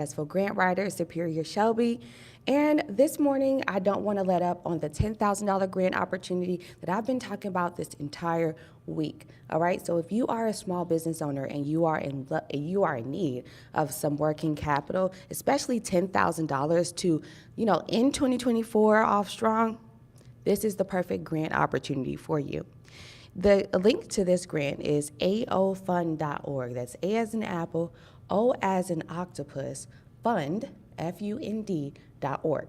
Successful grant writer, Superior Shelby. And this morning, I don't want to let up on the $10,000 grant opportunity that I've been talking about this entire week. All right. So if you are a small business owner and you are in need of some working capital, especially $10,000 to, end 2024 off strong, this is the perfect grant opportunity for you. The link to this grant is aofund.org. That's A as in apple, O as in octopus, fund, FUND.org.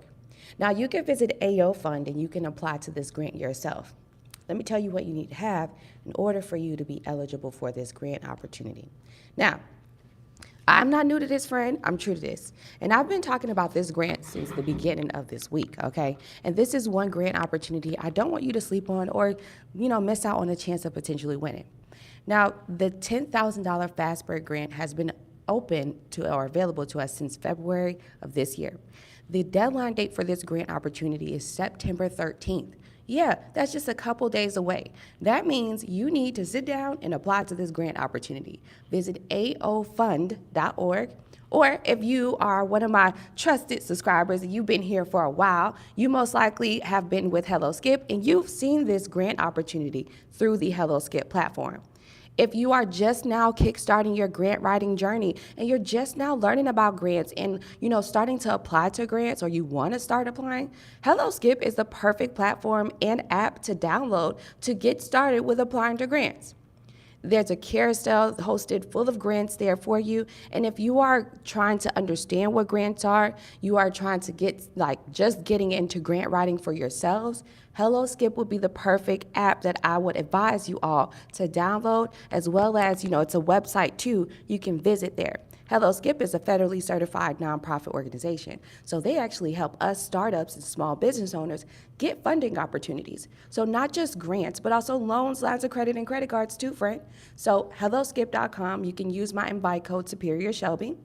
Now, you can visit AO Fund and you can apply to this grant yourself. Let me tell you what you need to have in order for you to be eligible for this grant opportunity. Now, I'm not new to this, friend. I'm true to this. And I've been talking about this grant since the beginning of this week, okay? And this is one grant opportunity I don't want you to sleep on or, miss out on a chance of potentially winning. Now, the $10,000 Fast Break grant has been open to or available to us since February of this year. The deadline date for this grant opportunity is September 13th. Yeah, that's just a couple days away. That means you need to sit down and apply to this grant opportunity. Visit aofund.org, or if you are one of my trusted subscribers and you've been here for a while, you most likely have been with Hello Skip and you've seen this grant opportunity through the Hello Skip platform. If you are just now kickstarting your grant writing journey and you're just now learning about grants and, starting to apply to grants or you want to start applying, Hello Skip is the perfect platform and app to download to get started with applying to grants. There's a carousel hosted full of grants there for you. And if you are trying to understand what grants are, you are trying to just getting into grant writing for yourselves, Hello Skip would be the perfect app that I would advise you all to download, as well as, it's a website too. You can visit there. Hello Skip is a federally certified nonprofit organization, so they actually help us startups and small business owners get funding opportunities. So not just grants, but also loans, lines of credit, and credit cards too, friend. So helloskip.com, you can use my invite code Superior Shelby.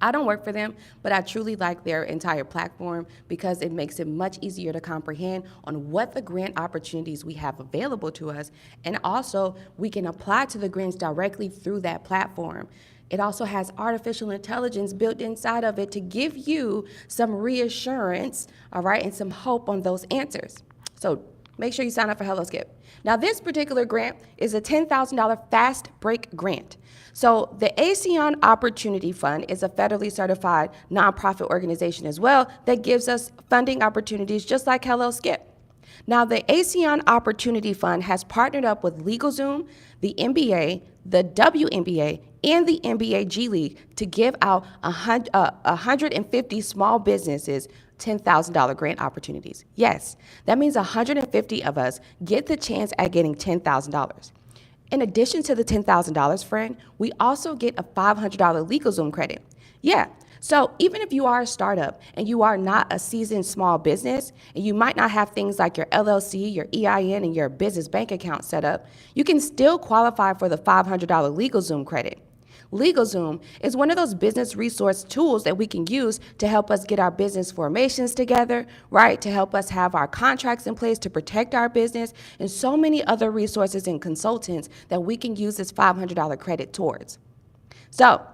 I don't work for them, but I truly like their entire platform because it makes it much easier to comprehend on what the grant opportunities we have available to us, and also we can apply to the grants directly through that platform. It also has artificial intelligence built inside of it to give you some reassurance, all right, and some hope on those answers. So make sure you sign up for Hello Skip. Now, this particular grant is a $10,000 Fast Break grant. So the ASEAN Opportunity Fund is a federally certified nonprofit organization as well that gives us funding opportunities just like Hello Skip. Now, the ASEAN Opportunity Fund has partnered up with LegalZoom, the NBA, the WNBA, and the NBA G League to give out 150 small businesses $10,000 grant opportunities. Yes, that means 150 of us get the chance at getting $10,000. In addition to the $10,000, friend, we also get a $500 LegalZoom credit. Yeah. So even if you are a startup and you are not a seasoned small business and you might not have things like your LLC, your EIN, and your business bank account set up, you can still qualify for the $500 LegalZoom credit. LegalZoom is one of those business resource tools that we can use to help us get our business formations together, right? To help us have our contracts in place to protect our business, and so many other resources and consultants that we can use this $500 credit towards. So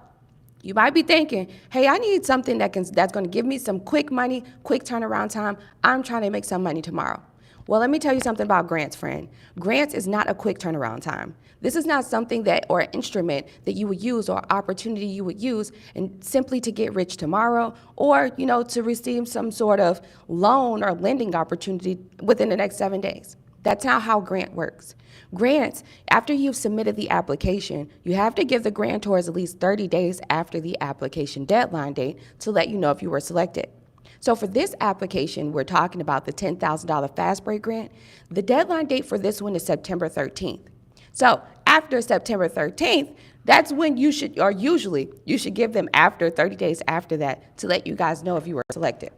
you might be thinking, hey, I need something that's going to give me some quick money, quick turnaround time. I'm trying to make some money tomorrow. Well, let me tell you something about grants, friend. Grants is not a quick turnaround time. This is not something or an instrument that you would use or opportunity you would use and simply to get rich tomorrow or, to receive some sort of loan or lending opportunity within the next 7 days. That's not how grant works. Grants, after you've submitted the application, you have to give the grantors at least 30 days after the application deadline date to let you know if you were selected. So for this application, we're talking about the $10,000 Fast Break grant. The deadline date for this one is September 13th. So after September 13th, that's when you should give them after 30 days after that to let you guys know if you were selected.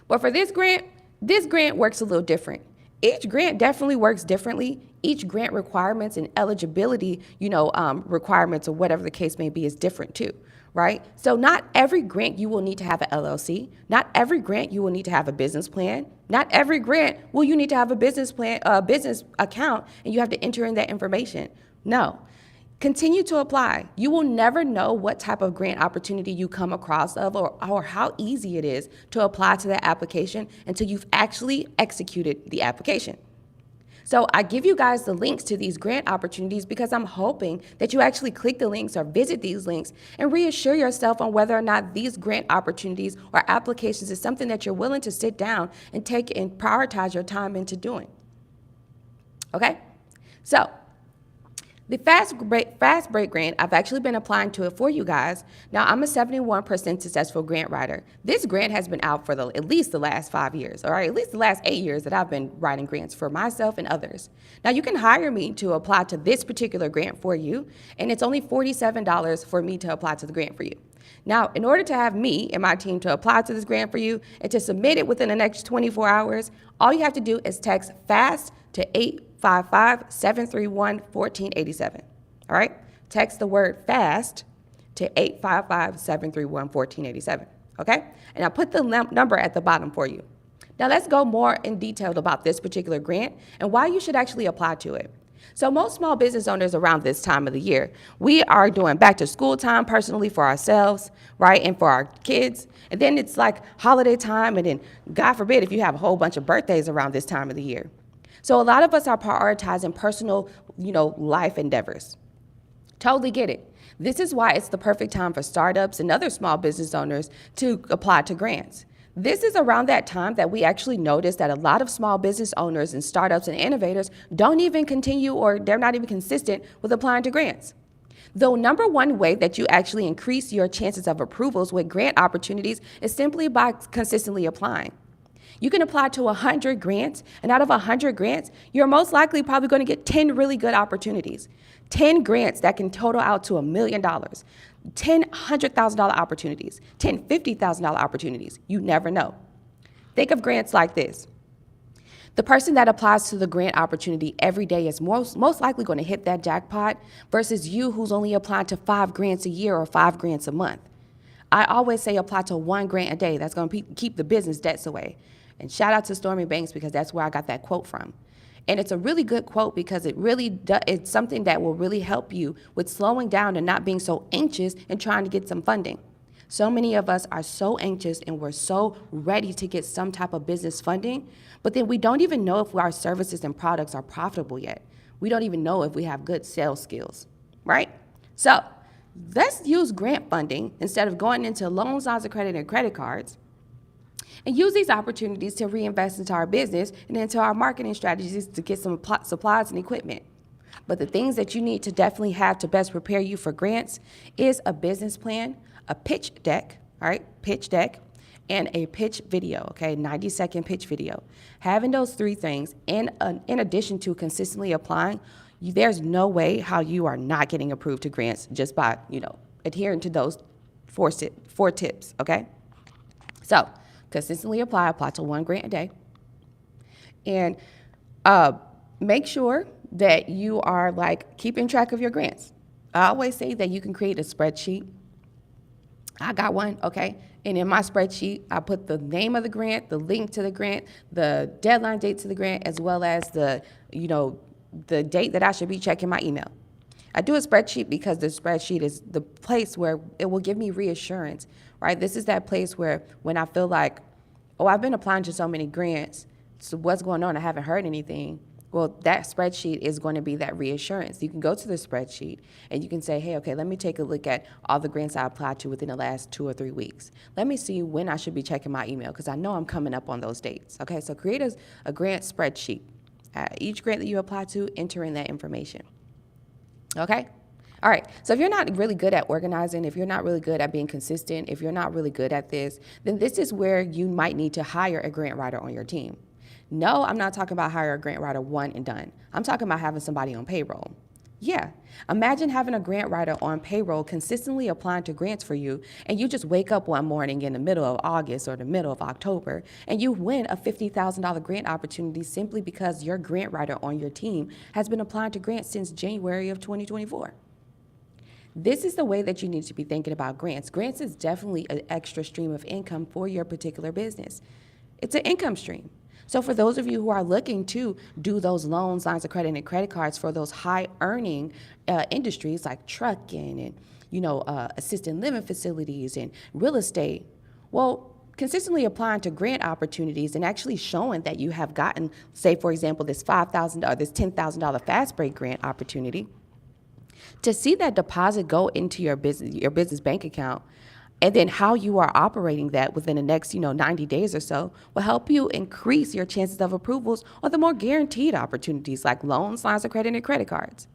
But for this grant works a little different. Each grant definitely works differently. Each grant requirements and eligibility, requirements or whatever the case may be is different too, right? So not every grant you will need to have an LLC. Not every grant you will need to have a business plan. Not every grant will you need to have a business plan, a business account, and you have to enter in that information. No. Continue to apply. You will never know what type of grant opportunity you come across or how easy it is to apply to that application until you've actually executed the application. So I give you guys the links to these grant opportunities because I'm hoping that you actually click the links or visit these links and reassure yourself on whether or not these grant opportunities or applications is something that you're willing to sit down and take and prioritize your time into doing. Okay? So the Fast Break grant, I've actually been applying to it for you guys. Now, I'm a 71% successful grant writer. This grant has been out for at least the last 5 years, or at least the last 8 years that I've been writing grants for myself and others. Now, you can hire me to apply to this particular grant for you, and it's only $47 for me to apply to the grant for you. Now, in order to have me and my team to apply to this grant for you and to submit it within the next 24 hours, all you have to do is text FAST to 855-731-1487. All right? Text the word FAST to 855-731-1487. Okay? And I'll put the number at the bottom for you. Now, let's go more in detail about this particular grant and why you should actually apply to it. So most small business owners around this time of the year, we are doing back to school time personally for ourselves, right, and for our kids. And then it's like holiday time, and then God forbid if you have a whole bunch of birthdays around this time of the year. So a lot of us are prioritizing personal, life endeavors. Totally get it. This is why it's the perfect time for startups and other small business owners to apply to grants. This is around that time that we actually notice that a lot of small business owners and startups and innovators don't even continue, or they're not even consistent with applying to grants. The number one way that you actually increase your chances of approvals with grant opportunities is simply by consistently applying. You can apply to 100 grants, and out of 100 grants, you're most likely probably going to get 10 really good opportunities. 10 grants that can total out to $1 million. 10 $100,000 opportunities. 10 $50,000 opportunities. You never know. Think of grants like this. The person that applies to the grant opportunity every day is most likely going to hit that jackpot versus you who's only applying to 5 grants a year or 5 grants a month. I always say apply to 1 grant a day. That's going to keep the business debts away. And shout out to Stormy Banks because that's where I got that quote from. And it's a really good quote because it's something that will really help you with slowing down and not being so anxious and trying to get some funding. So many of us are so anxious and we're so ready to get some type of business funding, but then we don't even know if our services and products are profitable yet. We don't even know if we have good sales skills, right? So let's use grant funding instead of going into loans, lines of credit, and credit cards, and use these opportunities to reinvest into our business and into our marketing strategies to get some supplies and equipment. But the things that you need to definitely have to best prepare you for grants is a business plan, a pitch deck, all right, pitch deck, and a pitch video, okay, 90-second pitch video. Having those 3 things in addition to consistently applying, there's no way how you are not getting approved to grants just by, adhering to those 4 tips, okay? So consistently apply to 1 grant a day, and make sure that you are keeping track of your grants. I always say that you can create a spreadsheet. I got one, okay? And in my spreadsheet, I put the name of the grant, the link to the grant, the deadline date to the grant, as well as the date that I should be checking my email. I do a spreadsheet because the spreadsheet is the place where it will give me reassurance, right? This is that place where when I feel like, oh, I've been applying to so many grants, so what's going on? I haven't heard anything. Well, that spreadsheet is going to be that reassurance. You can go to the spreadsheet and you can say, hey, okay, let me take a look at all the grants I applied to within the last 2 or 3 weeks. Let me see when I should be checking my email because I know I'm coming up on those dates. Okay, so create a grant spreadsheet. Each grant that you apply to, enter in that information. Okay? All right, so if you're not really good at organizing, if you're not really good at being consistent, if you're not really good at this, then this is where you might need to hire a grant writer on your team. No, I'm not talking about hire a grant writer one and done. I'm talking about having somebody on payroll. Yeah, imagine having a grant writer on payroll consistently applying to grants for you, and you just wake up one morning in the middle of August or the middle of October, and you win a $50,000 grant opportunity simply because your grant writer on your team has been applying to grants since January of 2024. This is the way that you need to be thinking about grants. Grants is definitely an extra stream of income for your particular business. It's an income stream. So for those of you who are looking to do those loans, lines of credit, and credit cards for those high earning industries like trucking and, assisted living facilities and real estate, well, consistently applying to grant opportunities and actually showing that you have gotten, say, for example, this $5,000 or this $10,000 fast break grant opportunity, to see that deposit go into your business bank account, and then how you are operating that within the next 90 days or so will help you increase your chances of approvals on the more guaranteed opportunities like loans, lines of credit, and credit cards.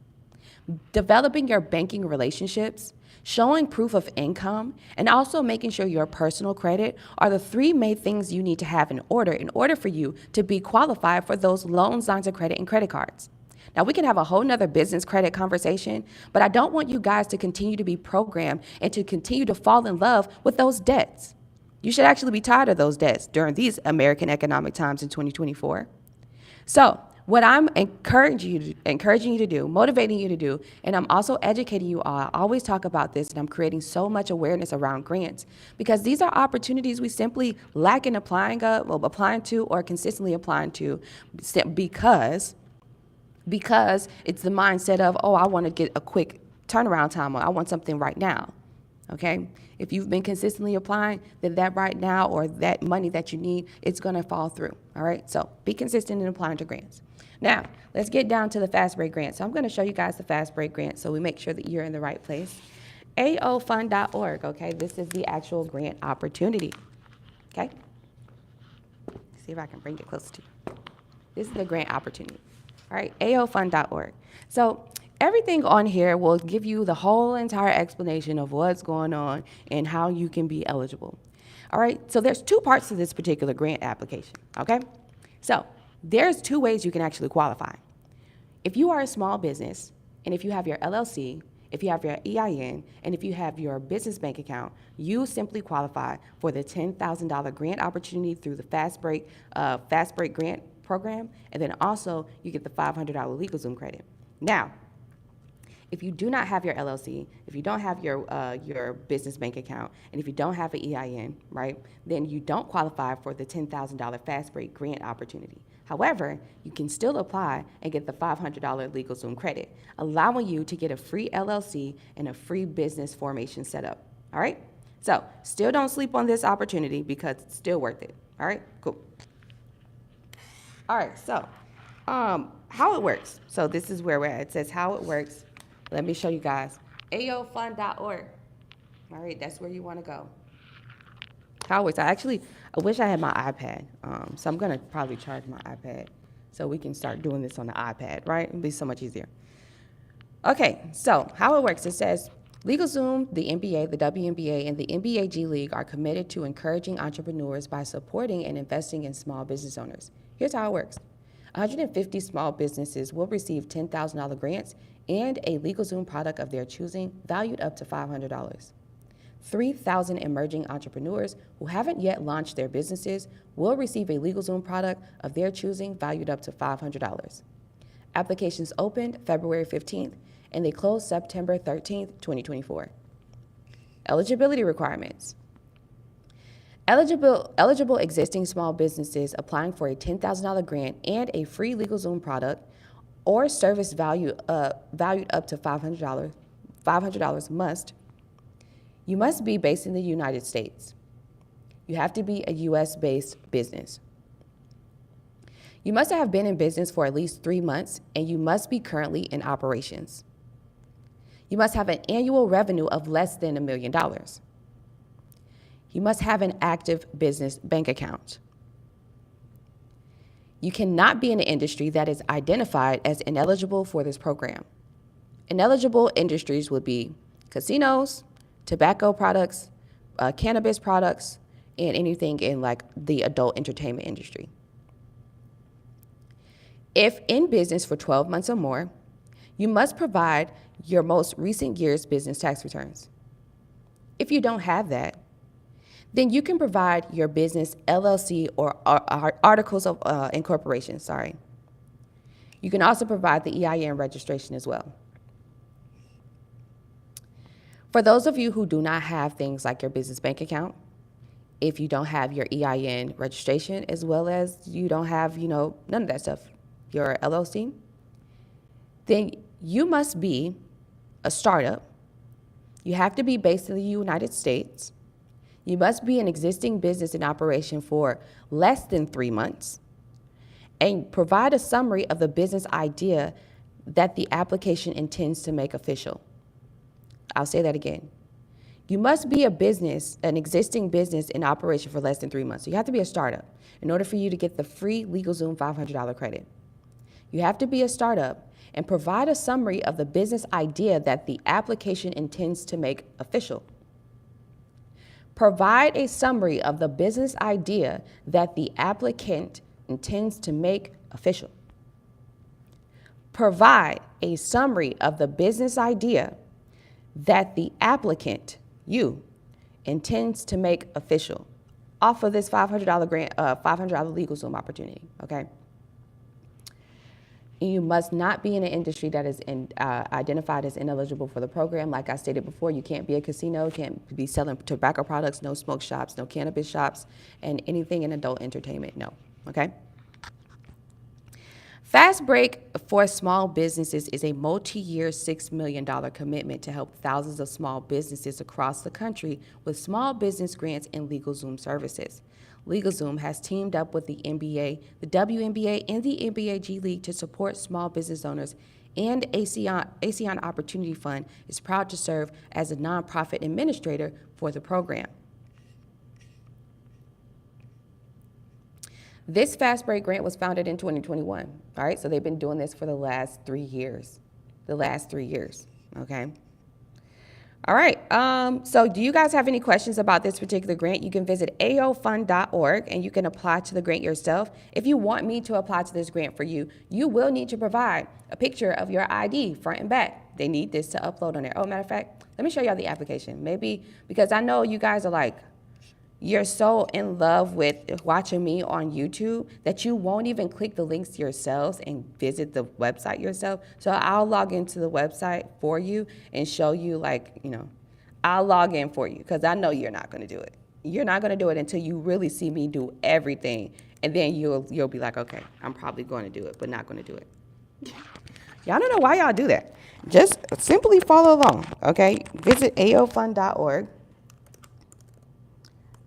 Developing your banking relationships, showing proof of income, and also making sure your personal credit are the three main things you need to have in order for you to be qualified for those loans, lines of credit, and credit cards. Now, we can have a whole nother business credit conversation, but I don't want you guys to continue to be programmed and to continue to fall in love with those debts. You should actually be tired of those debts during these American economic times in 2024. So, what I'm encouraging you to do, motivating you to do, and I'm also educating you all. I always talk about this, and I'm creating so much awareness around grants because these are opportunities we simply lack in applying to or consistently applying to because it's the mindset of, oh, I want to get a quick turnaround time, or I want something right now, okay? If you've been consistently applying, then that right now or that money that you need, it's going to fall through, all right? So be consistent in applying to grants. Now, let's get down to the Fast Break Grant. So I'm going to show you guys the Fast Break Grant so we make sure that you're in the right place. aofund.org, okay? This is the actual grant opportunity, okay? See if I can bring it closer to you. This is the grant opportunity. All right, aofund.org. So everything on here will give you the whole entire explanation of what's going on and how you can be eligible. All right, so there's two parts to this particular grant application, okay? So there's two ways you can actually qualify. If you are a small business, and if you have your LLC, if you have your EIN, and if you have your business bank account, you simply qualify for the $10,000 grant opportunity through the Fast Break Grant program, and then also you get the $500 LegalZoom credit. Now, if you do not have your LLC, if you don't have your business bank account, and if you don't have an EIN, right, then you don't qualify for the $10,000 Fast Break grant opportunity. However, you can still apply and get the $500 LegalZoom credit, allowing you to get a free LLC and a free business formation setup. All right? So, still don't sleep on this opportunity because it's still worth it. All right? Cool. All right, so how it works. So this is where we're at. It says how it works. Let me show you guys. aofund.org. All right, that's where you want to go. How it works. I wish I had my iPad. So I'm going to probably charge my iPad so we can start doing this on the iPad, right? It'll be so much easier. Okay, so how it works. It says, LegalZoom, the NBA, the WNBA, and the NBA G League are committed to encouraging entrepreneurs by supporting and investing in small business owners. Here's how it works. 150 small businesses will receive $10,000 grants and a LegalZoom product of their choosing, valued up to $500. 3,000 emerging entrepreneurs who haven't yet launched their businesses will receive a LegalZoom product of their choosing, valued up to $500. Applications opened February 15th, and they closed September 13th, 2024. Eligibility requirements. Eligible existing small businesses applying for a $10,000 grant and a free LegalZoom product or service valued up to $500 must. You must be based in the United States. You have to be a U.S.-based business. You must have been in business for at least 3 months, and you must be currently in operations. You must have an annual revenue of less than $1 million. You must have an active business bank account. You cannot be in an industry that is identified as ineligible for this program. Ineligible industries would be casinos, tobacco products, cannabis products, and anything in like the adult entertainment industry. If in business for 12 months or more, you must provide your most recent year's business tax returns. If you don't have that, then you can provide your business LLC or articles of incorporation, sorry. You can also provide the EIN registration as well. For those of you who do not have things like your business bank account, if you don't have your EIN registration, as well as you don't have, none of that stuff, your LLC, then you must be a startup. You have to be based in the United States. You must be an existing business in operation for less than 3 months, and provide a summary of the business idea that the application intends to make official. I'll say that again. You must be an existing business in operation for less than 3 months. So you have to be a startup in order for you to get the free LegalZoom $500 credit. You have to be a startup and provide a summary of the business idea that the application intends to make official. Provide a summary of the business idea that the applicant intends to make official. Provide a summary of the business idea that the applicant, you, intends to make official off of this $500 grant, $500 LegalZoom opportunity, okay? You must not be in an industry that is identified as ineligible for the program. Like I stated before, you can't be a casino, can't be selling tobacco products, no smoke shops, no cannabis shops, and anything in adult entertainment, no, okay? Fast Break for small businesses is a multi-year $6 million commitment to help thousands of small businesses across the country with small business grants and LegalZoom services. LegalZoom has teamed up with the NBA, the WNBA, and the NBA G League to support small business owners, and ASEAN Opportunity Fund is proud to serve as a nonprofit administrator for the program. This Fast Break grant was founded in 2021, all right? So they've been doing this for the last 3 years, okay? All right, so do you guys have any questions about this particular grant? You can visit aofund.org and you can apply to the grant yourself. If you want me to apply to this grant for you, you will need to provide a picture of your ID front and back. They need this to upload on there. Oh, matter of fact, let me show y'all the application. Maybe, because I know you guys are like, you're so in love with watching me on YouTube that you won't even click the links yourselves and visit the website yourself. So I'll log into the website for you and show you, like, I'll log in for you because I know you're not going to do it. You're not going to do it until you really see me do everything. And then you'll be like, okay, I'm probably going to do it, but not going to do it. Y'all don't know why y'all do that. Just simply follow along, okay? Visit aofund.org.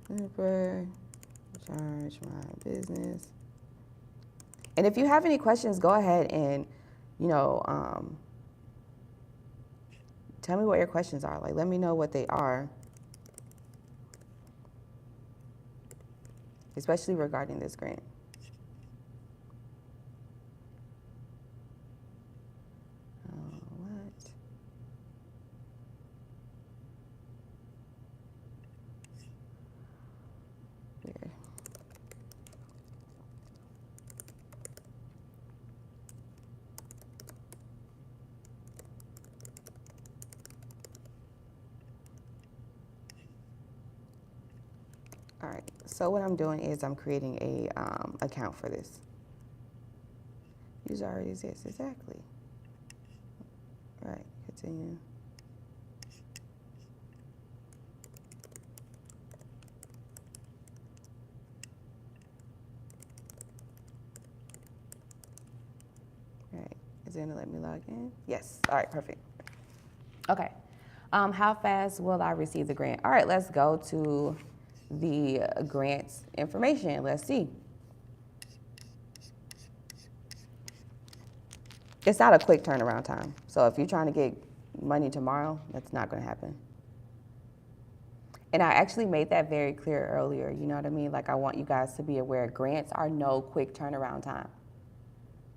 Charge my business. And if you have any questions, go ahead and, tell me what your questions are. Like, let me know what they are, especially regarding this grant. All right, so what I'm doing is I'm creating a account for this. User already exists, exactly. All right, continue. All right, is it gonna let me log in? Yes, all right, perfect. Okay, how fast will I receive the grant? All right, let's go to the grant's information. Let's see. It's not a quick turnaround time. So if you're trying to get money tomorrow, that's not going to happen. And I actually made that very clear earlier. You know what I mean? Like, I want you guys to be aware grants are no quick turnaround time.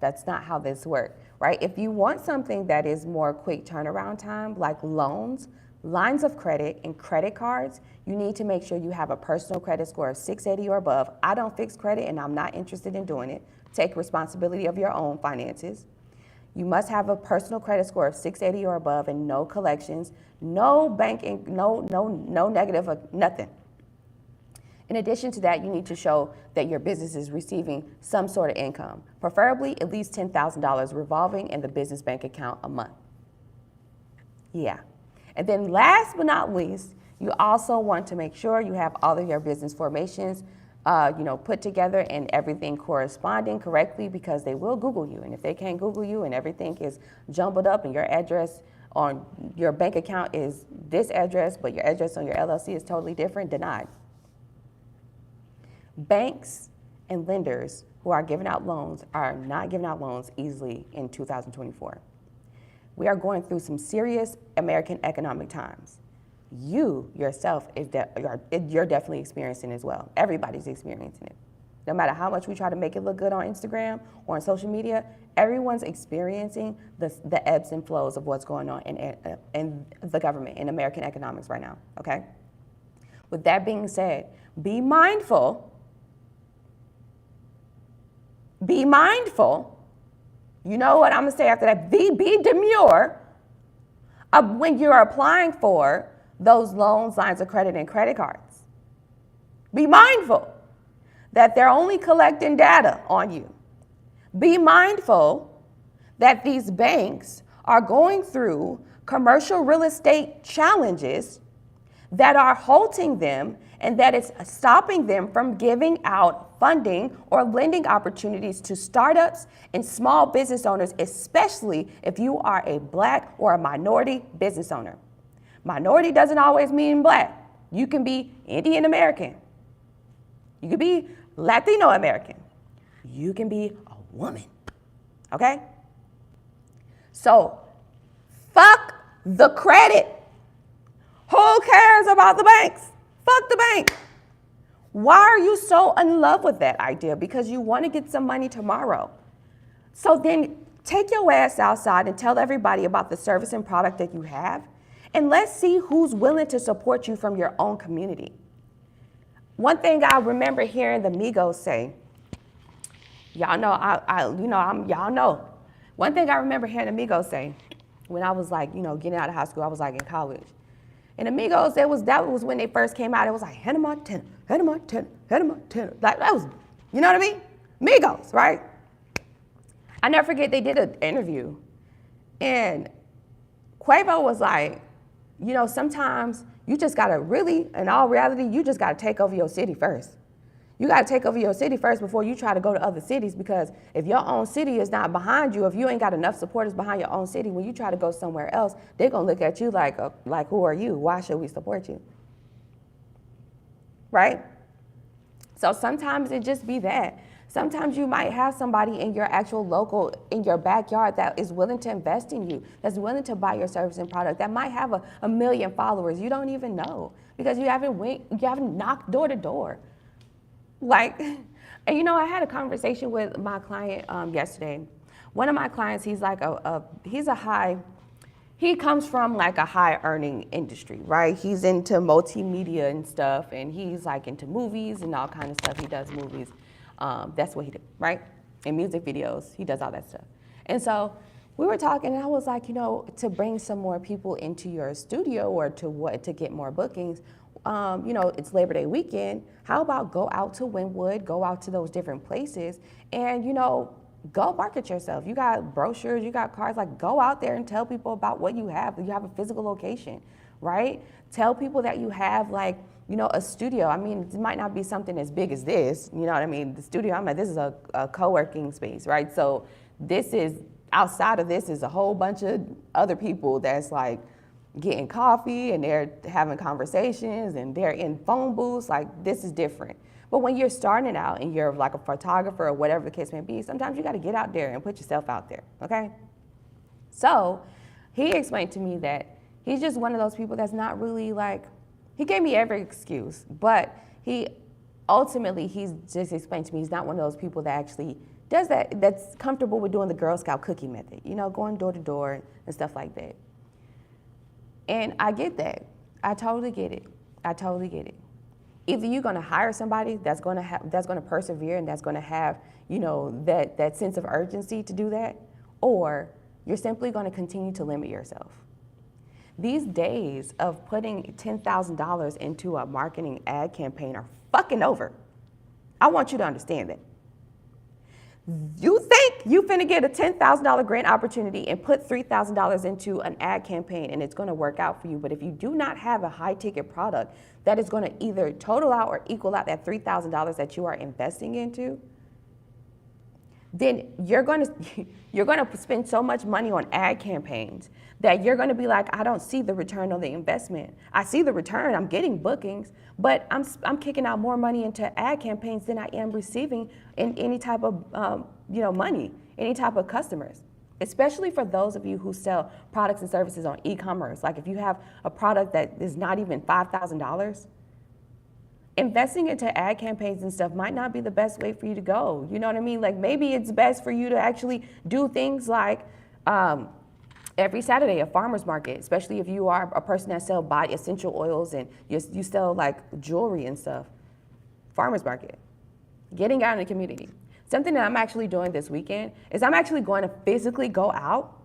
That's not how this works, right? If you want something that is more quick turnaround time, like loans, lines of credit, and credit cards, you need to make sure you have a personal credit score of 680 or above. I don't fix credit and I'm not interested in doing it. Take responsibility of your own finances. You must have a personal credit score of 680 or above and no collections, no banking, no negative, nothing. In addition to that, you need to show that your business is receiving some sort of income, preferably at least $10,000 revolving in the business bank account a month. Yeah. And then last but not least, You also want to make sure you have all of your business formations put together and everything corresponding correctly, because they will Google you. And if they can't Google you and everything is jumbled up and your address on your bank account is this address, but your address on your LLC is totally different, denied. Banks and lenders who are giving out loans are not giving out loans easily in 2024. We are going through some serious American economic times. You yourself, you're definitely experiencing as well. Everybody's experiencing it. No matter how much we try to make it look good on Instagram or on social media, everyone's experiencing the ebbs and flows of what's going on in the government, in American economics right now, okay? With that being said, be mindful, you know what I'm gonna say after that, be demure of when you're applying for those loans, lines of credit, and credit cards. Be mindful that they're only collecting data on you. Be mindful that these banks are going through commercial real estate challenges that are halting them and that it's stopping them from giving out funding or lending opportunities to startups and small business owners, especially if you are a Black or a minority business owner. Minority doesn't always mean Black. You can be Indian American. You can be Latino American. You can be a woman, okay? So, fuck the credit. Who cares about the banks? Fuck the bank. Why are you so in love with that idea? Because you want to get some money tomorrow. So then take your ass outside and tell everybody about the service and product that you have, and let's see who's willing to support you from your own community. One thing I remember hearing the Migos say, y'all know. One thing I remember hearing the Migos say when I was getting out of high school, I was in college. And the Migos, that was when they first came out. It was like Hannah Montana, Hannah Montana, Hannah Montana. Like that was, you know what I mean? Migos, right? I never forget they did an interview, and Quavo was like, sometimes you just gotta really, in all reality, you just gotta take over your city first. You gotta take over your city first before you try to go to other cities, because if your own city is not behind you, if you ain't got enough supporters behind your own city, when you try to go somewhere else, they're gonna look at you like who are you? Why should we support you? Right? So sometimes it just be that. Sometimes you might have somebody in your actual local, in your backyard that is willing to invest in you, that's willing to buy your service and product, that might have a million followers. You don't even know because you haven't knocked door to door. And I had a conversation with my client yesterday. One of my clients, he's he comes from a high earning industry, right? He's into multimedia and stuff, and he's into movies and all kinds of stuff. He does movies. That's what he did, right? And music videos, he does all that stuff. And so we were talking, and I was like, to bring some more people into your studio or to get more bookings, it's Labor Day weekend. How about go out to Wynwood, go out to those different places, and go market yourself. You got brochures, you got cards. Go out there and tell people about what you have. You have a physical location, right? Tell people that you have a studio. I mean, it might not be something as big as this, you know what I mean? The studio, this is a co-working space, right? So outside of this is a whole bunch of other people that's getting coffee and they're having conversations and they're in phone booths. This is different. But when you're starting out and you're a photographer or whatever the case may be, sometimes you got to get out there and put yourself out there, okay? So he explained to me that he's just one of those people that's not really he gave me every excuse, but he's just explained to me he's not one of those people that actually does that's comfortable with doing the Girl Scout cookie method, going door to door and stuff like that. And I get that. I totally get it. Either you're going to hire somebody that's going to persevere and that's going to have, that sense of urgency to do that, or you're simply going to continue to limit yourself. These days of putting $10,000 into a marketing ad campaign are fucking over. I want you to understand that. You think you finna get a $10,000 grant opportunity and put $3,000 into an ad campaign and it's gonna work out for you. But if you do not have a high ticket product that is gonna either total out or equal out that $3,000 that you are investing into, then you're gonna spend so much money on ad campaigns that you're gonna be like, I don't see the return on the investment. I see the return, I'm getting bookings, but I'm kicking out more money into ad campaigns than I am receiving in any type of money, any type of customers. Especially for those of you who sell products and services on e-commerce. Like if you have a product that is not even $5,000, investing into ad campaigns and stuff might not be the best way for you to go. You know what I mean? Like maybe it's best for you to actually do things like every Saturday a farmer's market, especially if you are a person that sells body essential oils and you sell like jewelry and stuff. Farmer's market, getting out in the community. Something that I'm actually doing this weekend is I'm actually going to physically go out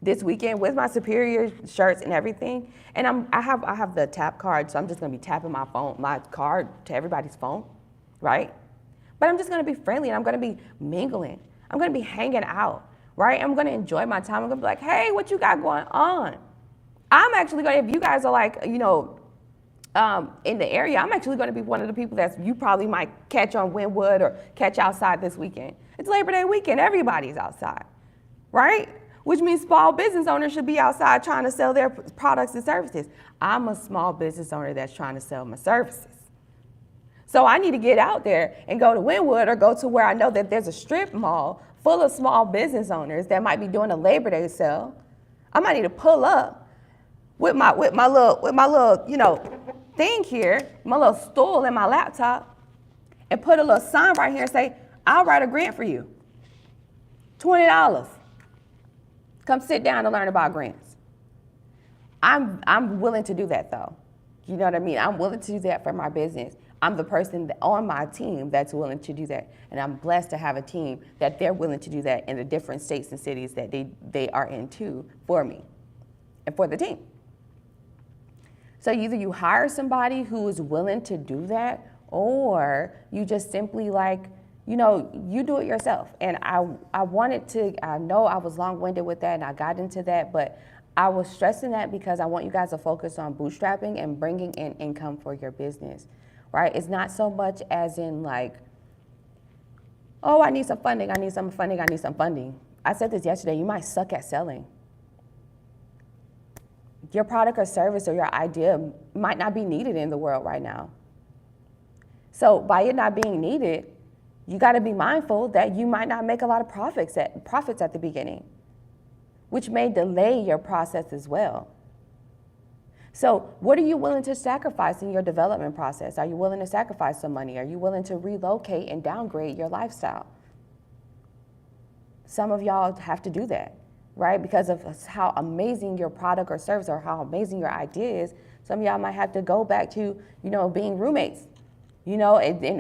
this weekend with my Superior shirts and everything. And I have the tap card, so I'm just gonna be tapping my card to everybody's phone, right? But I'm just gonna be friendly and I'm gonna be mingling. I'm gonna be hanging out, right? I'm gonna enjoy my time. I'm gonna be like, hey, what you got going on? I'm actually gonna, if you guys are like, in the area, I'm actually gonna be one of the people that you probably might catch on Wynwood or catch outside this weekend. It's Labor Day weekend, everybody's outside, right? Which means small business owners should be outside trying to sell their products and services. I'm a small business owner that's trying to sell my services. So I need to get out there and go to Wynwood or go to where I know that there's a strip mall full of small business owners that might be doing a Labor Day sale. I might need to pull up with my little thing here, my little stool and my laptop, and put a little sign right here and say, I'll write a grant for you. $20. Come sit down and learn about grants. I'm willing to do that though. You know what I mean? I'm willing to do that for my business. I'm the person on my team that's willing to do that. And I'm blessed to have a team that they're willing to do that in the different states and cities that they are in too for me and for the team. So either you hire somebody who is willing to do that, or you just simply you do it yourself. And I know I was long-winded with that and I got into that, but I was stressing that because I want you guys to focus on bootstrapping and bringing in income for your business, right? It's not so much as in like, oh, I need some funding. I said this yesterday, you might suck at selling. Your product or service or your idea might not be needed in the world right now. So by it not being needed, you got to be mindful that you might not make a lot of profits at the beginning, which may delay your process as well. So what are you willing to sacrifice in your development process? Are you willing to sacrifice some money? Are you willing to relocate and downgrade your lifestyle? Some of y'all have to do that, right? Because of how amazing your product or service or how amazing your idea is, some of y'all might have to go back to, being roommates. In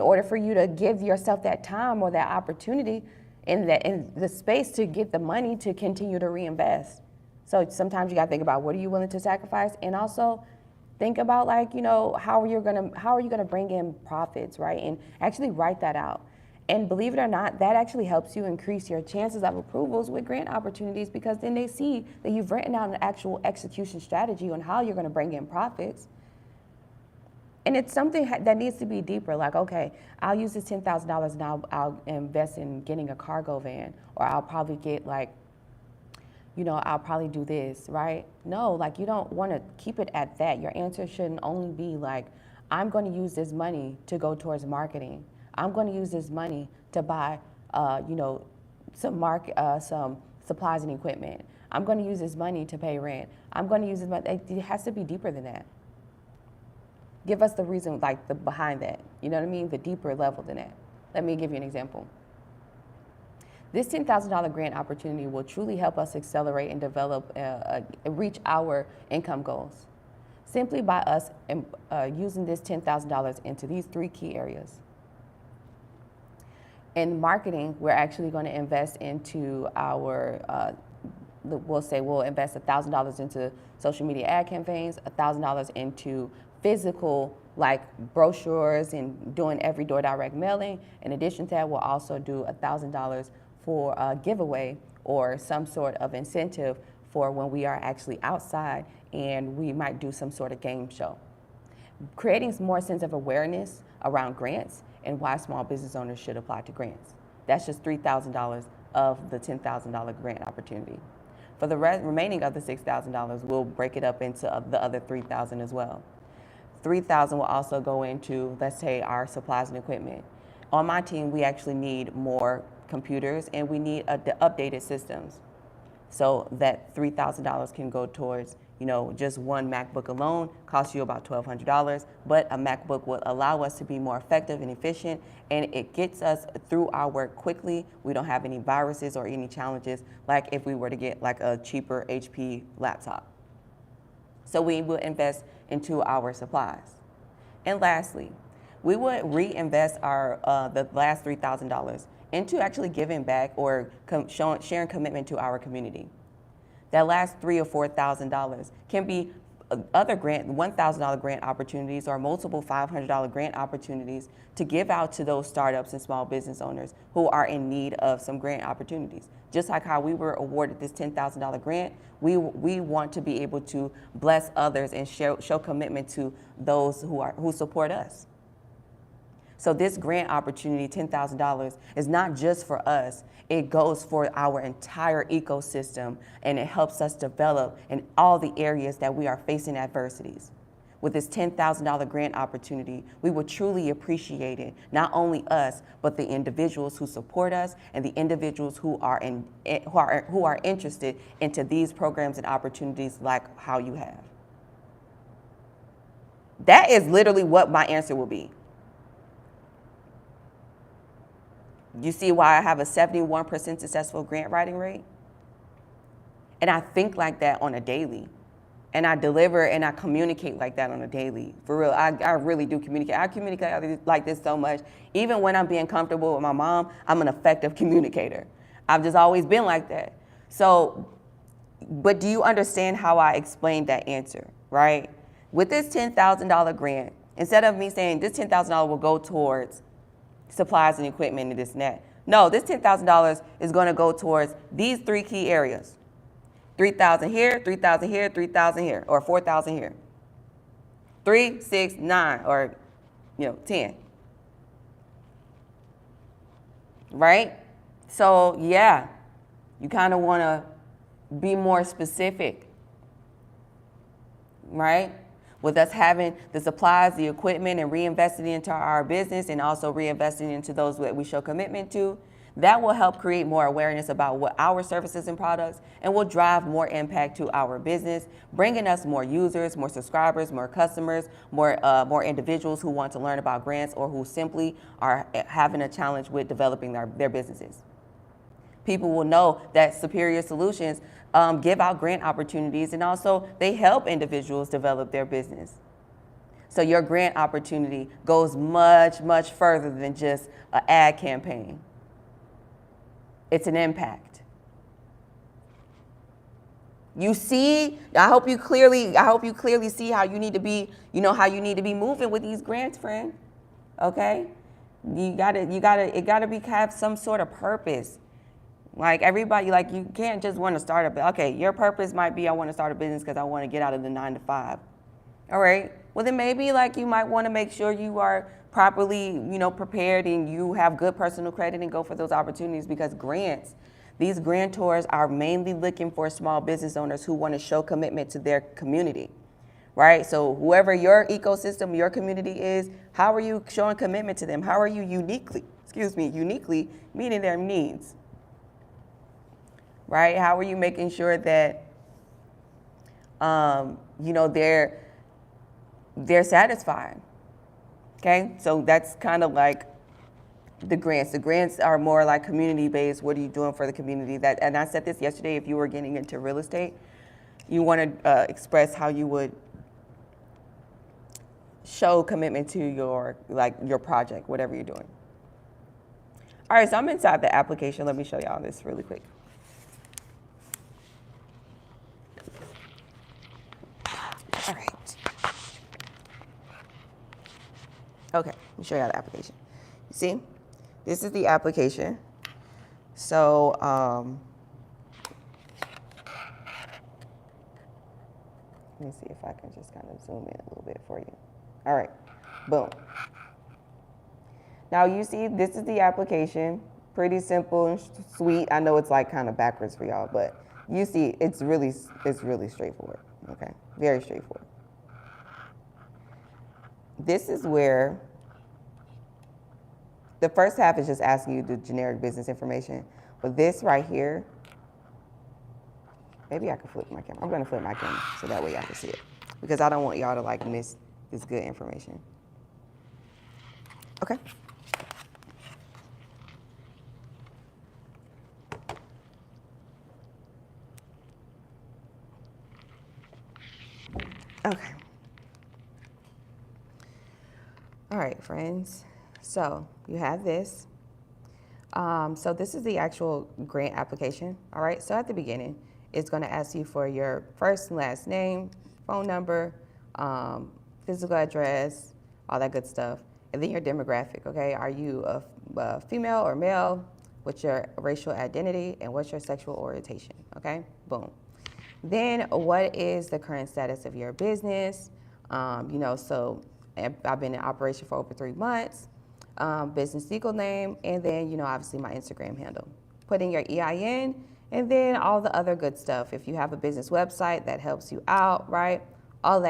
order for you to give yourself that time or that opportunity in the space to get the money to continue to reinvest. So sometimes you got to think about what are you willing to sacrifice, and also think about how are you gonna bring in profits, right? And actually write that out. And believe it or not, that actually helps you increase your chances of approvals with grant opportunities, because then they see that you've written out an actual execution strategy on how you're going to bring in profits. And it's something that needs to be deeper, like, okay, I'll use this $10,000 and I'll invest in getting a cargo van, or I'll probably get I'll probably do this, right? No, you don't want to keep it at that. Your answer shouldn't only be like, I'm going to use this money to go towards marketing. I'm going to use this money to buy, some supplies and equipment. I'm going to use this money to pay rent. I'm going to use this money. It has to be deeper than that. Give us the reason, behind that. You know what I mean? The deeper level than that. Let me give you an example. This $10,000 grant opportunity will truly help us accelerate and develop, reach our income goals, simply by us using this $10,000 into these 3 key areas. In marketing, we're actually going to invest into our, we'll invest $1,000 into social media ad campaigns, $1,000 into physical like brochures and doing every door direct mailing. In addition to that, we'll also do $1,000 for a giveaway or some sort of incentive for when we are actually outside, and we might do some sort of game show. Creating more sense of awareness around grants and why small business owners should apply to grants. That's just $3,000 of the $10,000 grant opportunity. For the remaining of the $6,000, we'll break it up into the other $3,000 as well. $3,000 will also go into, let's say, our supplies and equipment. On my team, we actually need more computers and we need updated systems. So that $3,000 can go towards, just one MacBook alone costs you about $1,200, but a MacBook will allow us to be more effective and efficient, and it gets us through our work quickly. We don't have any viruses or any challenges like if we were to get like a cheaper HP laptop. So we will invest into our supplies. And lastly, we would reinvest our the last $3,000 into actually giving back or sharing commitment to our community. That last $3,000 or $4,000 can be other $1,000 grant opportunities or multiple $500 grant opportunities to give out to those startups and small business owners who are in need of some grant opportunities. Just like how we were awarded this $10,000 grant, we want to be able to bless others and show commitment to those who support us. So this grant opportunity, $10,000, is not just for us. It goes for our entire ecosystem, and it helps us develop in all the areas that we are facing adversities. With this $10,000 grant opportunity, we will truly appreciate it, not only us, but the individuals who support us and the individuals who are interested into these programs and opportunities like how you have. That is literally what my answer will be. You see why I have a 71% successful grant writing rate? And I think like that on a daily. And I deliver and I communicate like that on a daily. For real, I really do communicate. I communicate like this so much. Even when I'm being comfortable with my mom, I'm an effective communicator. I've just always been like that. So, but do you understand how I explained that answer, right? With this $10,000 grant, instead of me saying this $10,000 will go towards supplies and equipment and this and that. No, this $10,000 is going to go towards these three key areas. 3,000 here, 3,000 here, 3,000 here, or 4,000 here. 3, 6, 9, or 10. Right? So yeah, you kind of want to be more specific. Right? With us having the supplies, the equipment, and reinvesting into our business and also reinvesting into those that we show commitment to, that will help create more awareness about what our services and products and will drive more impact to our business, bringing us more users, more subscribers, more customers, more individuals who want to learn about grants or who simply are having a challenge with developing their businesses. People will know that Superior Solutions give out grant opportunities, and also they help individuals develop their business. So your grant opportunity goes much, much further than just an ad campaign. It's an impact. You see, I hope you clearly see how you need to be, how you need to be moving with these grants, friend. Okay? It gotta have some sort of purpose. Like everybody, you can't just want to start okay, your purpose might be I want to start a business because I want to get out of the 9 to 5. All right. Well, then maybe you might want to make sure you are properly, prepared and you have good personal credit and go for those opportunities, because these grantors are mainly looking for small business owners who want to show commitment to their community. Right? So whoever your ecosystem, your community is, how are you showing commitment to them? How are you uniquely meeting their needs? Right? How are you making sure that, they're satisfied? Okay, so that's kind of like the grants. The grants are more like community-based. What are you doing for the community? And I said this yesterday, if you were getting into real estate, you want to express how you would show commitment to your project, whatever you're doing. All right, so I'm inside the application. Let me show y'all this really quick. All right. Okay, let me show you how the application. You see, this is the application. So, let me see if I can just kind of zoom in a little bit for you. All right, boom. Now you see, this is the application. Pretty simple and sweet. I know it's like kind of backwards for y'all, but you see, it's really straightforward. Okay, very straightforward. This is where the first half is just asking you the generic business information, but this right here, maybe I can flip my camera. I'm gonna flip my camera so that way y'all can see it, because I don't want y'all to like miss this good information. Okay. Okay. All right, friends. So you have this. So this is the actual grant application. All right. So at the beginning, it's going to ask you for your first and last name, phone number, physical address, all that good stuff, and then your demographic. Okay. Are you a female or male? What's your racial identity and what's your sexual orientation? Okay. Boom. Then what is the current status of your business? So I've been in operation for over 3 months, business legal name, and then, obviously my Instagram handle. Put in your EIN, and then all the other good stuff. If you have a business website, that helps you out, right? All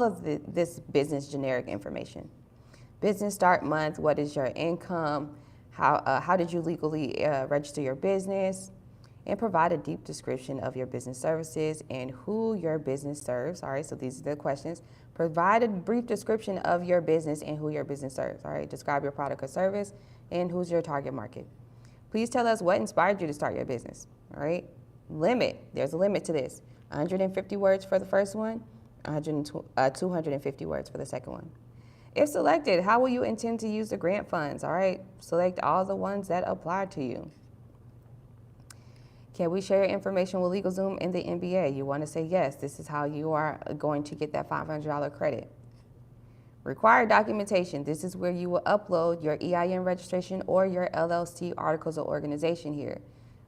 of this business generic information. Business start month, what is your income? How did you legally register your business? And provide a deep description of your business services and who your business serves. All right, so these are the questions. Provide a brief description of your business and who your business serves. All right, describe your product or service and who's your target market. Please tell us what inspired you to start your business. All right, limit. There's a limit to this. 150 words for the first one, 250 words for the second one. If selected, how will you intend to use the grant funds? All right, select all the ones that apply to you. Can we share information with LegalZoom and the NBA? You want to say yes. This is how you are going to get that $500 credit. Required documentation. This is where you will upload your EIN registration or your LLC articles of organization here.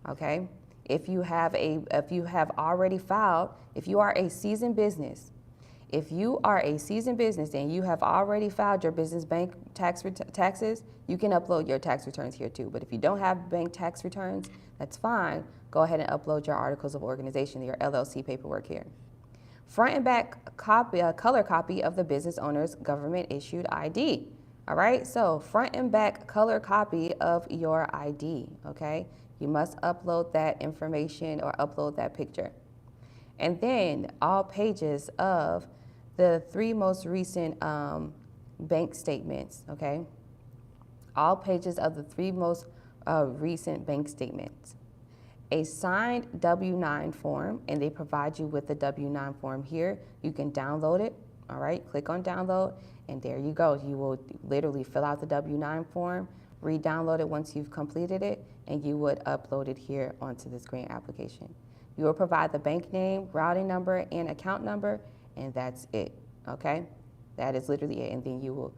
Okay. If you have already filed, if you are a seasoned business, and you have already filed your business bank taxes, you can upload your tax returns here too. But if you don't have bank tax returns, that's fine. Go ahead and upload your articles of organization, your LLC paperwork here. Front and back color copy of the business owner's government issued ID. All right, so front and back color copy of your ID, okay? You must upload that information or upload that picture. And then all pages of the 3 most recent bank statements, okay? All pages of the 3 most recent bank statements. A signed W-9 form, and they provide you with the W-9 form here. You can download it, all right? Click on download, and there you go. You will literally fill out the W-9 form, re-download it once you've completed it, and you would upload it here onto this grant application. You will provide the bank name, routing number, and account number, and that's it, okay? That is literally it, and then you will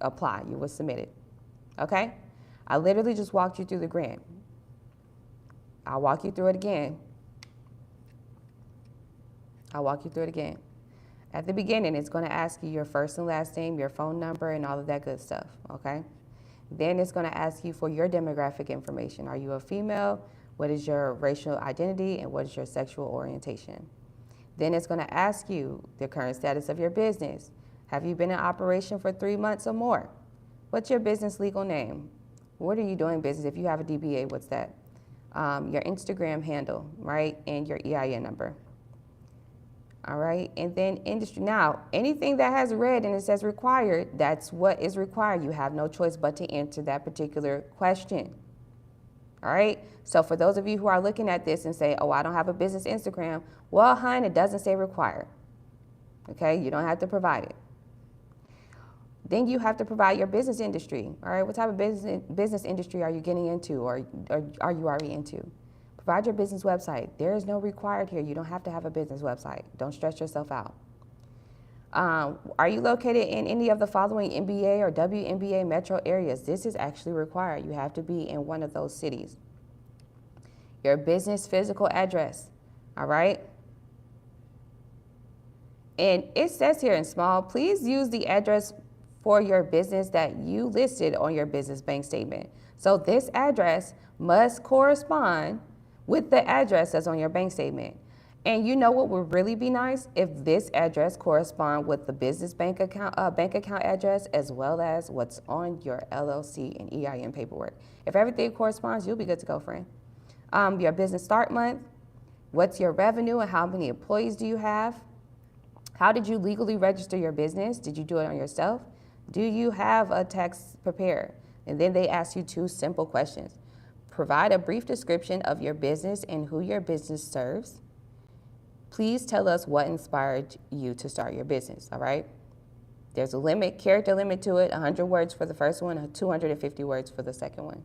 apply. You will submit it, okay? I literally just walked you through the grant. I'll walk you through it again. At the beginning, it's going to ask you your first and last name, your phone number, and all of that good stuff, okay? Then it's going to ask you for your demographic information. Are you a female? What is your racial identity, and what is your sexual orientation? Then it's going to ask you the current status of your business. Have you been in operation for 3 months or more? What's your business legal name? What are you doing business? If you have a DBA, what's that? Your Instagram handle, right? And your EIN number. All right, and then industry. Now, anything that has red and it says required, that's what is required. You have no choice but to answer that particular question. All right, so for those of you who are looking at this and say, oh, I don't have a business Instagram, well, hun, it doesn't say required. Okay, you don't have to provide it. Then you have to provide your business industry. All right, what type of business industry are you getting into, or are you already into? Provide your business website. There is no required here. You don't have to have a business website. Don't stress yourself out. Are you located in any of the following NBA or WNBA metro areas? This is actually required. You have to be in one of those cities. Your business physical address, all right? And it says here in small, please use the address for your business that you listed on your business bank statement. So this address must correspond with the address that's on your bank statement. And you know what would really be nice? If this address correspond with the business bank account address, as well as what's on your LLC and EIN paperwork. If everything corresponds, you'll be good to go, friend. Your business start month, what's your revenue and how many employees do you have? How did you legally register your business? Did you do it on yourself? Do you have a tax prepared? And then they ask you 2 simple questions. Provide a brief description of your business and who your business serves. Please tell us what inspired you to start your business, all right? There's a limit, character limit to it, 100 words for the first one, 250 words for the second one.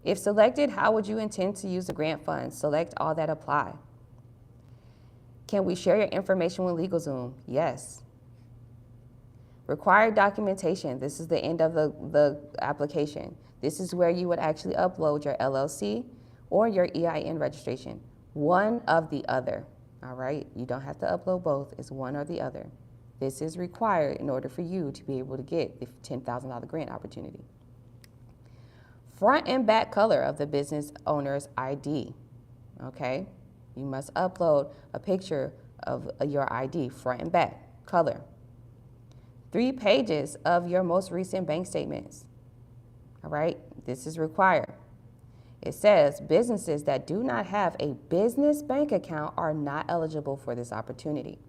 If selected, how would you intend to use the grant funds? Select all that apply. Can we share your information with LegalZoom? Yes. Required documentation. This is the end of the application. This is where you would actually upload your LLC or your EIN registration. One of the other, all right? You don't have to upload both. It's one or the other. This is required in order for you to be able to get the $10,000 grant opportunity. Front and back color of the business owner's ID, okay? You must upload a picture of your ID, front and back, color. 3 pages of your most recent bank statements, all right? This is required. It says businesses that do not have a business bank account are not eligible for this opportunity.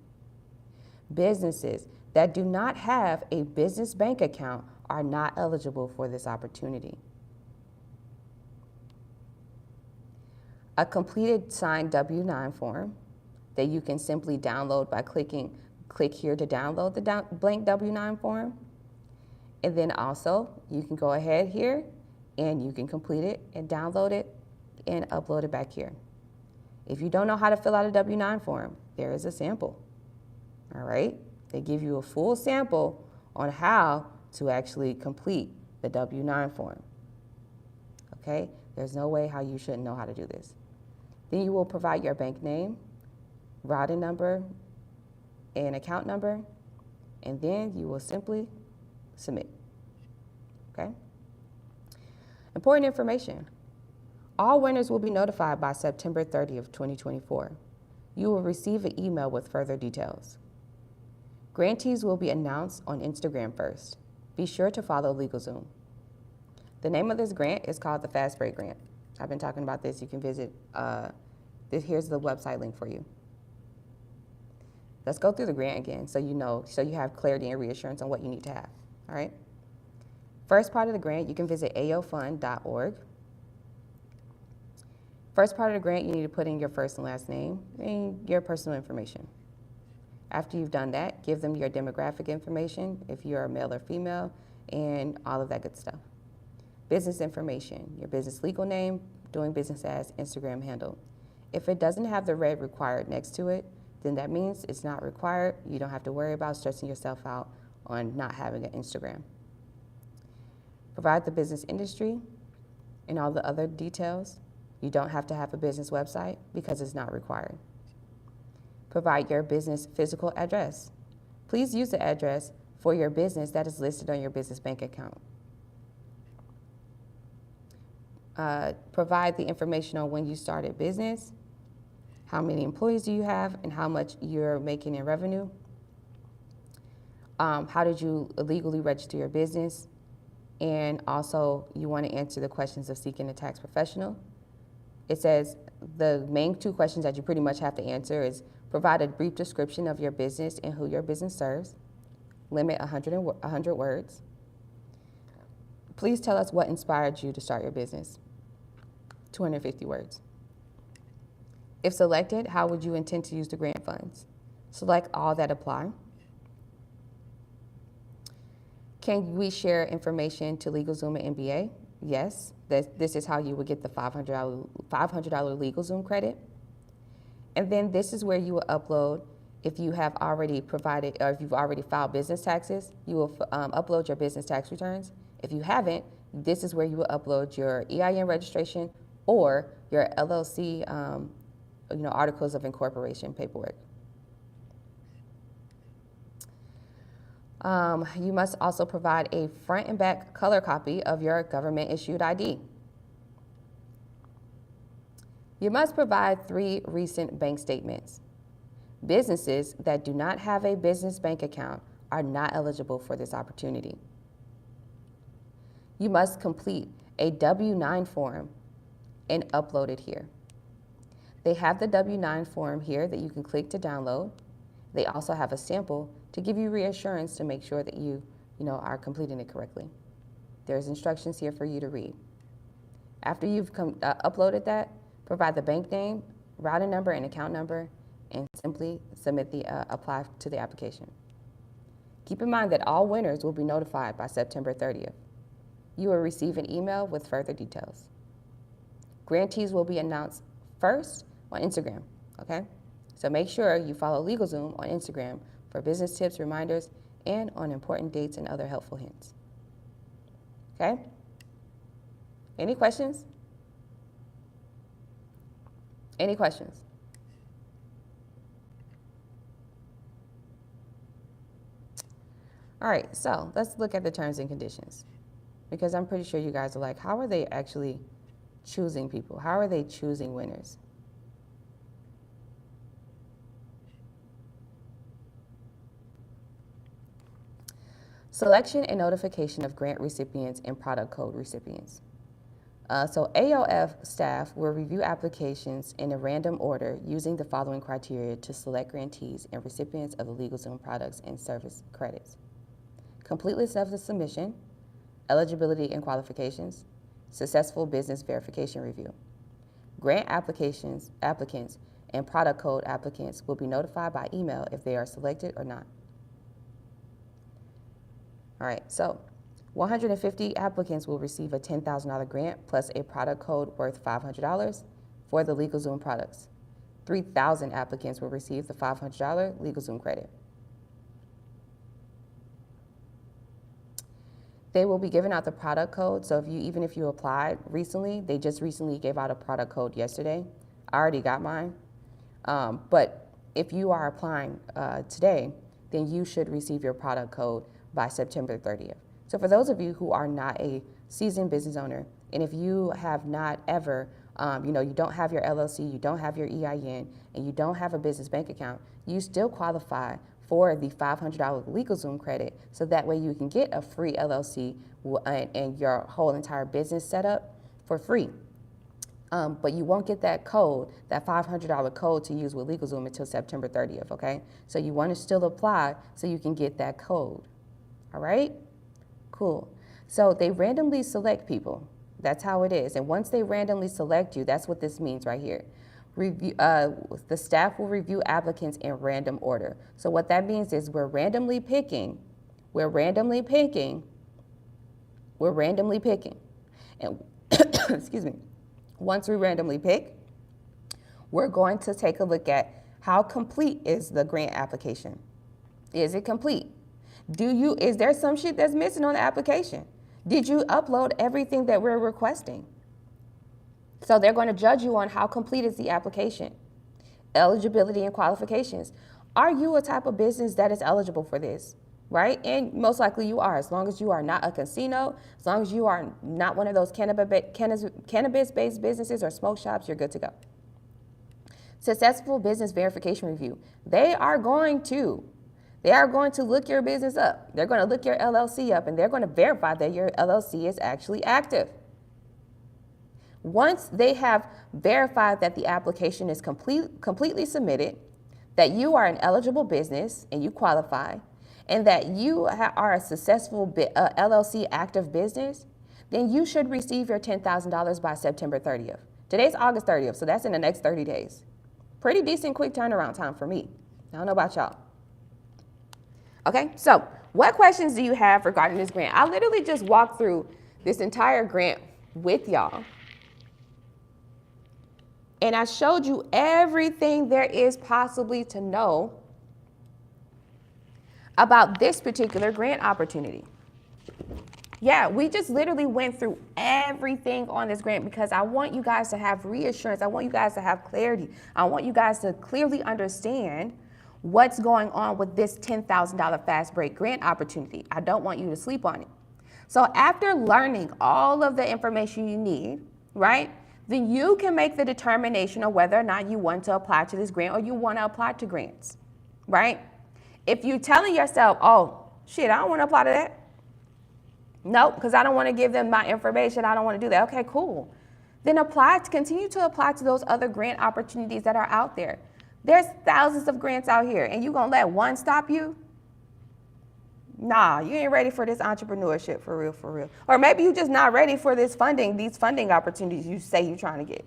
Businesses that do not have a business bank account are not eligible for this opportunity. A completed signed W-9 form that you can simply download by click here to download the blank W-9 form. And then also you can go ahead here and you can complete it and download it and upload it back here. If you don't know how to fill out a W-9 form, there is a sample, all right? They give you a full sample on how to actually complete the W-9 form, okay? There's no way how you shouldn't know how to do this. Then you will provide your bank name, routing number, and account number, and then you will simply submit, okay? Important information. All winners will be notified by September 30th, 2024. You will receive an email with further details. Grantees will be announced on Instagram first. Be sure to follow LegalZoom. The name of this grant is called the Fast Break Grant. I've been talking about this. You can visit, here's the website link for you. Let's go through the grant again so you know, so you have clarity and reassurance on what you need to have, all right? First part of the grant, you can visit aofund.org. First part of the grant, you need to put in your first and last name and your personal information. After you've done that, give them your demographic information, if you're a male or female, and all of that good stuff. Business information, your business legal name, doing business as, Instagram handle. If it doesn't have the red required next to it, then that means it's not required. You don't have to worry about stressing yourself out on not having an Instagram. Provide the business industry and all the other details. You don't have to have a business website because it's not required. Provide your business physical address. Please use the address for your business that is listed on your business bank account. Provide the information on when you started business, how many employees do you have, and how much you're making in revenue. How did you legally register your business? And also, you want to answer the questions of seeking a tax professional. It says the main 2 questions that you pretty much have to answer is provide a brief description of your business and who your business serves. Limit 100 words. Please tell us what inspired you to start your business. 250 words. If selected, how would you intend to use the grant funds? Select all that apply. Can we share information to LegalZoom and MBA? Yes, this is how you would get the $500 LegalZoom credit. And then this is where you will upload If you have already provided, or if you've already filed business taxes, you will upload your business tax returns. If you haven't, this is where you will upload your EIN registration or your LLC, articles of incorporation paperwork. You must also provide a front and back color copy of your government issued ID. You must provide 3 recent bank statements. Businesses that do not have a business bank account are not eligible for this opportunity. You must complete a W-9 form and upload it here. They have the W-9 form here that you can click to download. They also have a sample to give you reassurance to make sure that you are completing it correctly. There's instructions here for you to read. After you've uploaded that, provide the bank name, routing number, and account number, and simply submit the apply to the application. Keep in mind that all winners will be notified by September 30th. You will receive an email with further details. Grantees will be announced first on Instagram, okay? So make sure you follow LegalZoom on Instagram for business tips, reminders, and on important dates and other helpful hints. Okay? Any questions? Any questions? All right, so let's look at the terms and conditions, because I'm pretty sure you guys are like, how are they actually choosing people? How are they choosing winners? Selection and notification of grant recipients and product code recipients. So AOF staff will review applications in a random order using the following criteria to select grantees and recipients of the LegalZoom products and service credits: completeness of the submission, eligibility and qualifications, successful business verification review. Grant applicants and product code applicants will be notified by email if they are selected or not. All right, so 150 applicants will receive a $10,000 grant plus a product code worth $500 for the LegalZoom products. 3,000 applicants will receive the $500 LegalZoom credit. They will be giving out the product code, so even if you applied recently, they just recently gave out a product code yesterday. I already got mine, but if you are applying today, then you should receive your product code by September 30th. So for those of you who are not a seasoned business owner, and if you have not ever, you don't have your LLC, you don't have your EIN, and you don't have a business bank account, you still qualify for the $500 LegalZoom credit, so that way you can get a free LLC and your whole entire business set up for free. But you won't get that code, that $500 code to use with LegalZoom until September 30th, okay? So you want to still apply so you can get that code, all right? Cool. So they randomly select people. That's how it is. And once they randomly select you, that's what this means right here. The staff will review applicants in random order. So what that means is we're randomly picking. And excuse me. Once we randomly pick, we're going to take a look at how complete is the grant application. Is it complete? Is there some shit that's missing on the application? Did you upload everything that we're requesting? So they're going to judge you on how complete is the application. Eligibility and qualifications. Are you a type of business that is eligible for this? Right? And most likely you are, as long as you are not a casino, as long as you are not one of those cannabis-based businesses or smoke shops, you're good to go. Successful business verification review. They are going to look your business up. They're going to look your LLC up, and they're going to verify that your LLC is actually active. Once they have verified that the application is completely submitted, that you are an eligible business and you qualify, and that you are a successful LLC active business, then you should receive your $10,000 by September 30th. Today's August 30th, so that's in the next 30 days. Pretty decent quick turnaround time for me. I don't know about y'all. Okay, so what questions do you have regarding this grant? I literally just walked through this entire grant with y'all. And I showed you everything there is possibly to know about this particular grant opportunity. Yeah, we just literally went through everything on this grant because I want you guys to have reassurance. I want you guys to have clarity. I want you guys to clearly understand what's going on with this $10,000 fast break grant opportunity. I don't want you to sleep on it. So after learning all of the information you need, right, then you can make the determination of whether or not you want to apply to this grant or you want to apply to grants, right? If you're telling yourself, oh, shit, I don't want to apply to that. Nope, because I don't want to give them my information. I don't want to do that. Okay, cool. Then continue to apply to those other grant opportunities that are out there. There's thousands of grants out here, and you gonna let one stop you? Nah, you ain't ready for this entrepreneurship for real, for real. Or maybe you're just not ready for these funding opportunities you say you're trying to get.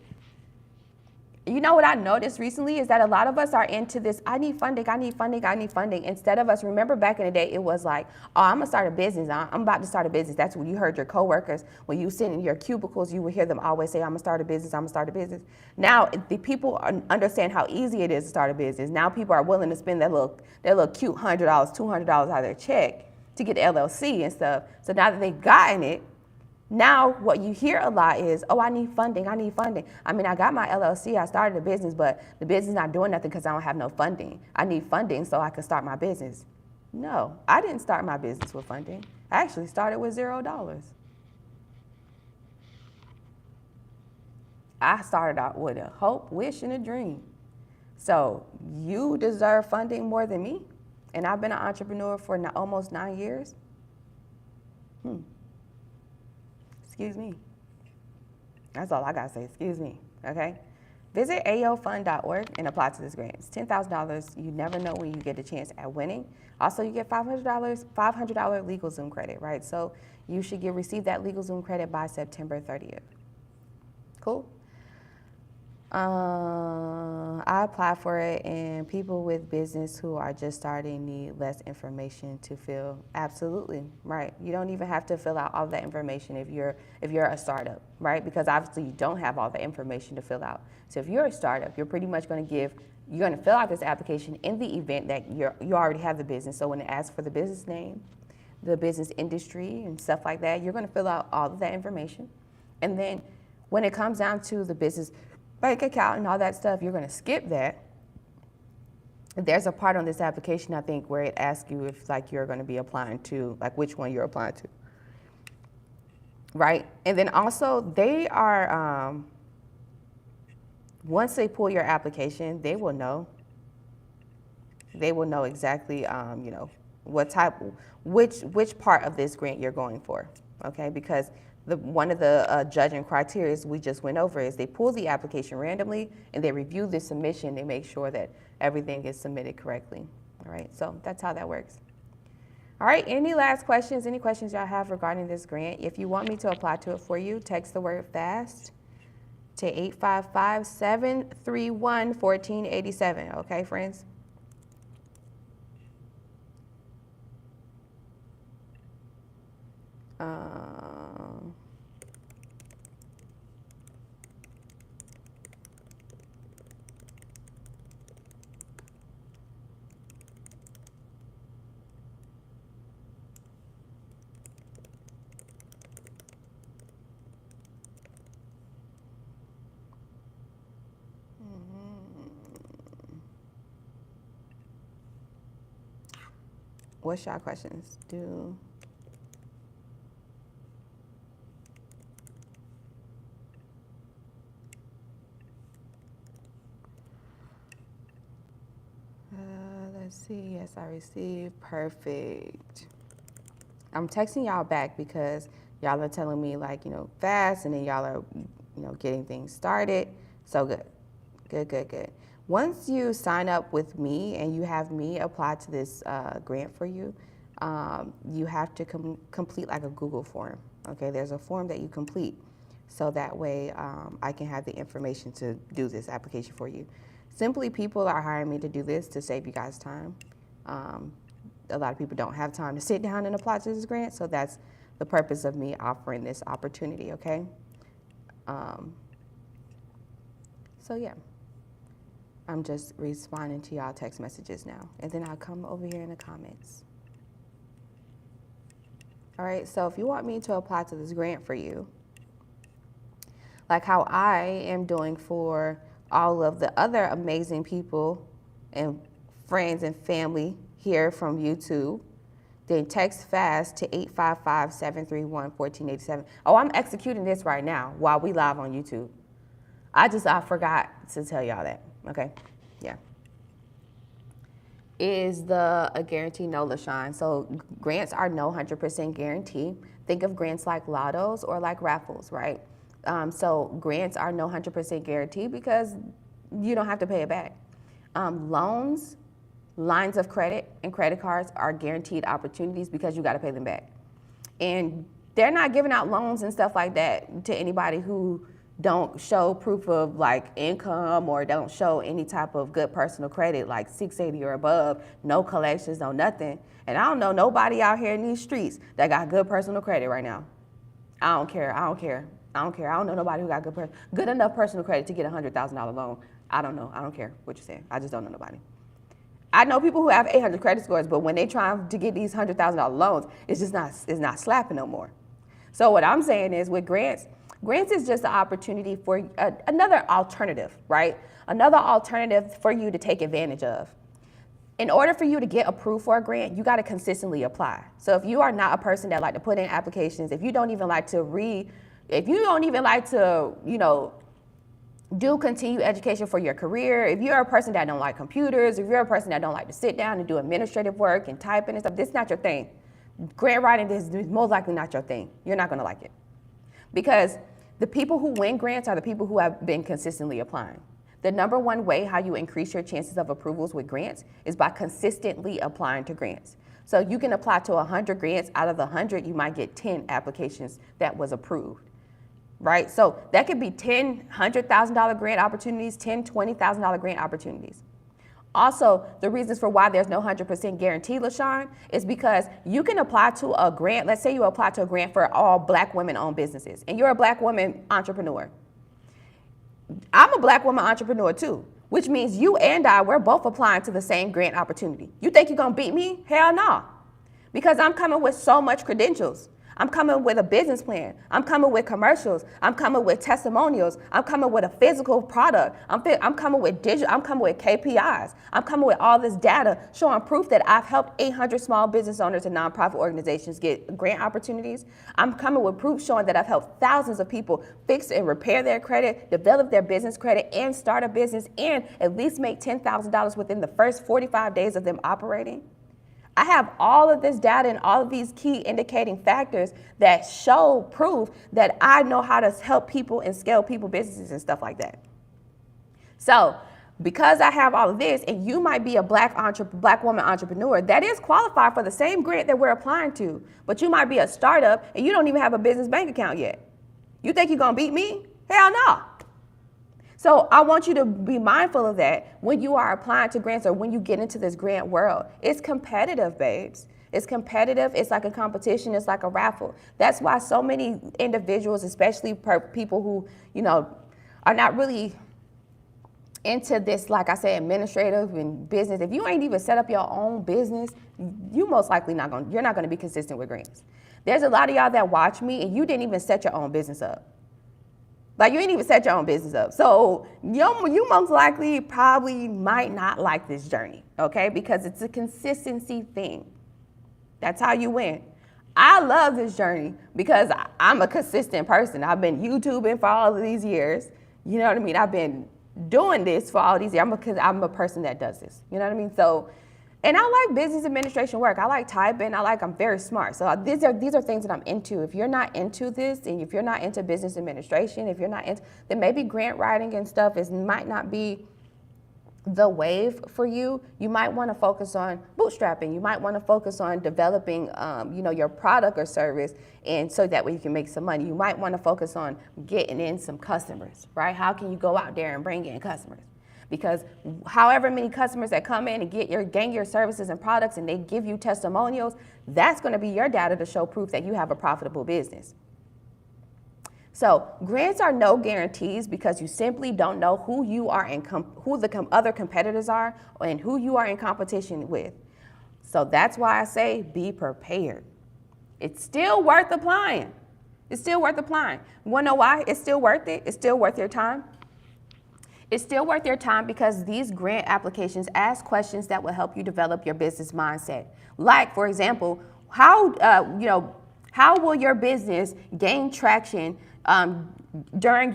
You know what I noticed recently is that a lot of us are into this, I need funding, I need funding, I need funding. Instead of us, remember back in the day, it was like, oh, I'm gonna start a business. I'm about to start a business. That's what you heard your coworkers, when you sit in your cubicles, you would hear them always say, I'm gonna start a business, I'm gonna start a business. Now, the people understand how easy it is to start a business. Now people are willing to spend their little cute $100, $200 out of their check to get the LLC and stuff. So now that they've gotten it, now what you hear a lot is, oh, I need funding, I need funding. I mean, I got my LLC, I started a business, but the business is not doing nothing because I don't have no funding. I need funding so I can start my business. No, I didn't start my business with funding. I actually started with $0. I started out with a hope, wish, and a dream. So you deserve funding more than me? And I've been an entrepreneur for almost 9 years? Excuse me. That's all I gotta say, excuse me, okay? Visit aofund.org and apply to this grant. It's $10,000. You never know when you get a chance at winning. Also, you get $500 LegalZoom credit, right? So you should receive that LegalZoom credit by September 30th. Cool? I apply for it, and people with business who are just starting need less information to fill. Absolutely, right. You don't even have to fill out all that information if you're a startup, right? Because obviously you don't have all the information to fill out. So if you're a startup, you're pretty much going to fill out this application in the event that you already have the business. So when it asks for the business name, the business industry, and stuff like that, you're going to fill out all of that information, and then when it comes down to the business bank account and all that stuff, you're going to skip that. There's a part on this application, I think, where it asks you if you're going to be applying to, which one you're applying to, right? And then also they are, once they pull your application, they will know exactly, what which part of this grant you're going for, okay? Because one of the judging criteria we just went over is they pull the application randomly and they review the submission. They make sure that everything is submitted correctly. All right, so that's how that works. All right, any last questions? Any questions y'all have regarding this grant? If you want me to apply to it for you, text the word FAST to 855-731-1487. Okay, friends? What's y'all questions? Let's see. Yes, I received. Perfect. I'm texting y'all back because y'all are telling me fast, and then y'all are getting things started. So good. Once you sign up with me and you have me apply to this grant for you, you have to complete a Google form. Okay, there's a form that you complete, so that way I can have the information to do this application for you. Simply, people are hiring me to do this to save you guys time. A lot of people don't have time to sit down and apply to this grant, so that's the purpose of me offering this opportunity, okay? So yeah, I'm just responding to y'all text messages now, and then I'll come over here in the comments. All right, so if you want me to apply to this grant for you, like how I am doing for all of the other amazing people and friends and family here from YouTube, then text FAST to 855-731-1487. Oh, I'm executing this right now while we live on YouTube. I forgot to tell y'all that, okay? Yeah. Is a guarantee? No, LaShawn. So grants are no 100% guarantee. Think of grants like lottos or like raffles, right? So grants are no 100% guarantee because you don't have to pay it back. Loans, lines of credit, and credit cards are guaranteed opportunities because you got to pay them back. And they're not giving out loans and stuff like that to anybody who don't show proof of like income or don't show any type of good personal credit, like 680 or above, no collections, no nothing. And I don't know nobody out here in these streets that got good personal credit right now. I don't care. I don't know nobody who got good enough personal credit to get a $100,000 loan. I don't know. I don't care what you're saying. I just don't know nobody. I know people who have 800 credit scores, but when they try to get these $100,000 loans, it's not slapping no more. So what I'm saying is with grants is just an opportunity for another alternative, right? Another alternative for you to take advantage of. In order for you to get approved for a grant, you got to consistently apply. So if you are not a person that like to put in applications, if you don't even like to do continued education for your career, if you're a person that don't like computers, if you're a person that don't like to sit down and do administrative work and typing and stuff, this is not your thing. Grant writing is most likely not your thing. You're not going to like it. Because the people who win grants are the people who have been consistently applying. The number one way how you increase your chances of approvals with grants is by consistently applying to grants. So you can apply to 100 grants. Out of the 100, you might get 10 applications that was approved, right? So that could be 10 $100,000 grant opportunities, 10 $20,000 grant opportunities. Also, the reasons for why there's no 100% guarantee, LaShawn, is because you can apply to a grant. Let's say you apply to a grant for all Black women-owned businesses, and you're a Black woman entrepreneur. I'm a Black woman entrepreneur too, which means you and we're both applying to the same grant opportunity. You think you're gonna beat me? Hell no. Because I'm coming with so much credentials. I'm coming with a business plan. I'm coming with commercials. I'm coming with testimonials. I'm coming with a physical product. I'm coming with digital. I'm coming with KPIs. I'm coming with all this data showing proof that I've helped 800 small business owners and nonprofit organizations get grant opportunities. I'm coming with proof showing that I've helped thousands of people fix and repair their credit, develop their business credit, and start a business, and at least make $10,000 within the first 45 days of them operating. I have all of this data and all of these key indicating factors that show proof that I know how to help people and scale people businesses and stuff like that. So because I have all of this, and you might be a Black woman entrepreneur that is qualified for the same grant that we're applying to, but you might be a startup and you don't even have a business bank account yet. You think you're gonna beat me? Hell no. So I want you to be mindful of that when you are applying to grants or when you get into this grant world. It's competitive, babes. It's competitive. It's like a competition. It's like a raffle. That's why so many individuals, especially people who, are not really into this, like I said, administrative and business. If you ain't even set up your own business, you're not gonna be consistent with grants. There's a lot of y'all that watch me and you didn't even set your own business up. Like, you ain't even set your own business up. So you most likely probably might not like this journey, okay? Because it's a consistency thing. That's how you win. I love this journey because I'm a consistent person. I've been YouTubing for all of these years. You know what I mean? I've been doing this for all these years. I'm a person that does this. You know what I mean? So, and I like business administration work. I like typing. I'm very smart. So these are things that I'm into. If you're not into this, and if you're not into business administration, if you're not into, then maybe grant writing and stuff might not be the wave for you. You might want to focus on bootstrapping. You might want to focus on developing, your product or service, and so that way you can make some money. You might want to focus on getting in some customers, right? How can you go out there and bring in customers? Because however many customers that come in and gain your services and products and they give you testimonials, that's going to be your data to show proof that you have a profitable business. So grants are no guarantees because you simply don't know who you are and who the other competitors are and who you are in competition with. So that's why I say be prepared. It's still worth applying. It's still worth applying. You want to know why? It's still worth it. It's still worth your time. It's still worth your time because these grant applications ask questions that will help you develop your business mindset. Like, for example, how will your business gain traction during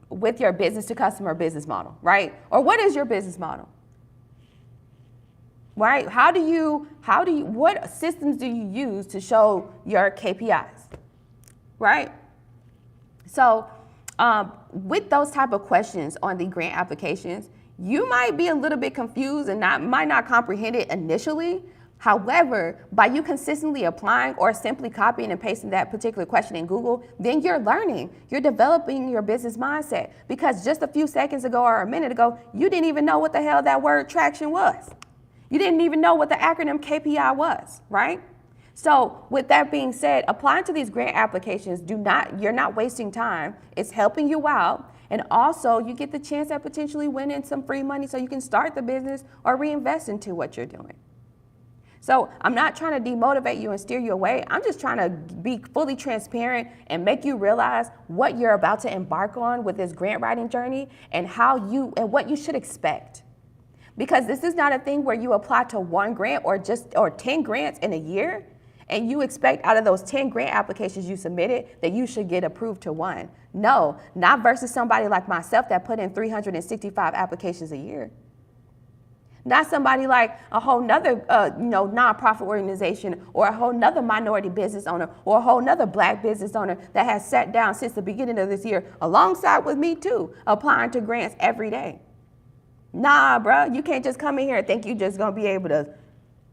with your business to customer business model, right? Or what is your business model? Right? What systems do you use to show your KPIs? Right? So with those type of questions on the grant applications, you might be a little bit confused and might not comprehend it initially. However, by you consistently applying or simply copying and pasting that particular question in Google, then you're learning. You're developing your business mindset because just a few seconds ago or a minute ago, you didn't even know what the hell that word traction was. You didn't even know what the acronym KPI was, right? So with that being said, applying to these grant applications, you're not wasting time. It's helping you out. And also you get the chance at potentially winning some free money so you can start the business or reinvest into what you're doing. So I'm not trying to demotivate you and steer you away. I'm just trying to be fully transparent and make you realize what you're about to embark on with this grant writing journey and what you should expect. Because this is not a thing where you apply to one grant or 10 grants in a year and you expect out of those 10 grant applications you submitted that you should get approved to one. No, not versus somebody like myself that put in 365 applications a year. Not somebody like a whole nother nonprofit organization or a whole nother minority business owner or a whole nother black business owner that has sat down since the beginning of this year alongside with me too, applying to grants every day. Nah, bro, you can't just come in here and think you're just going to be able to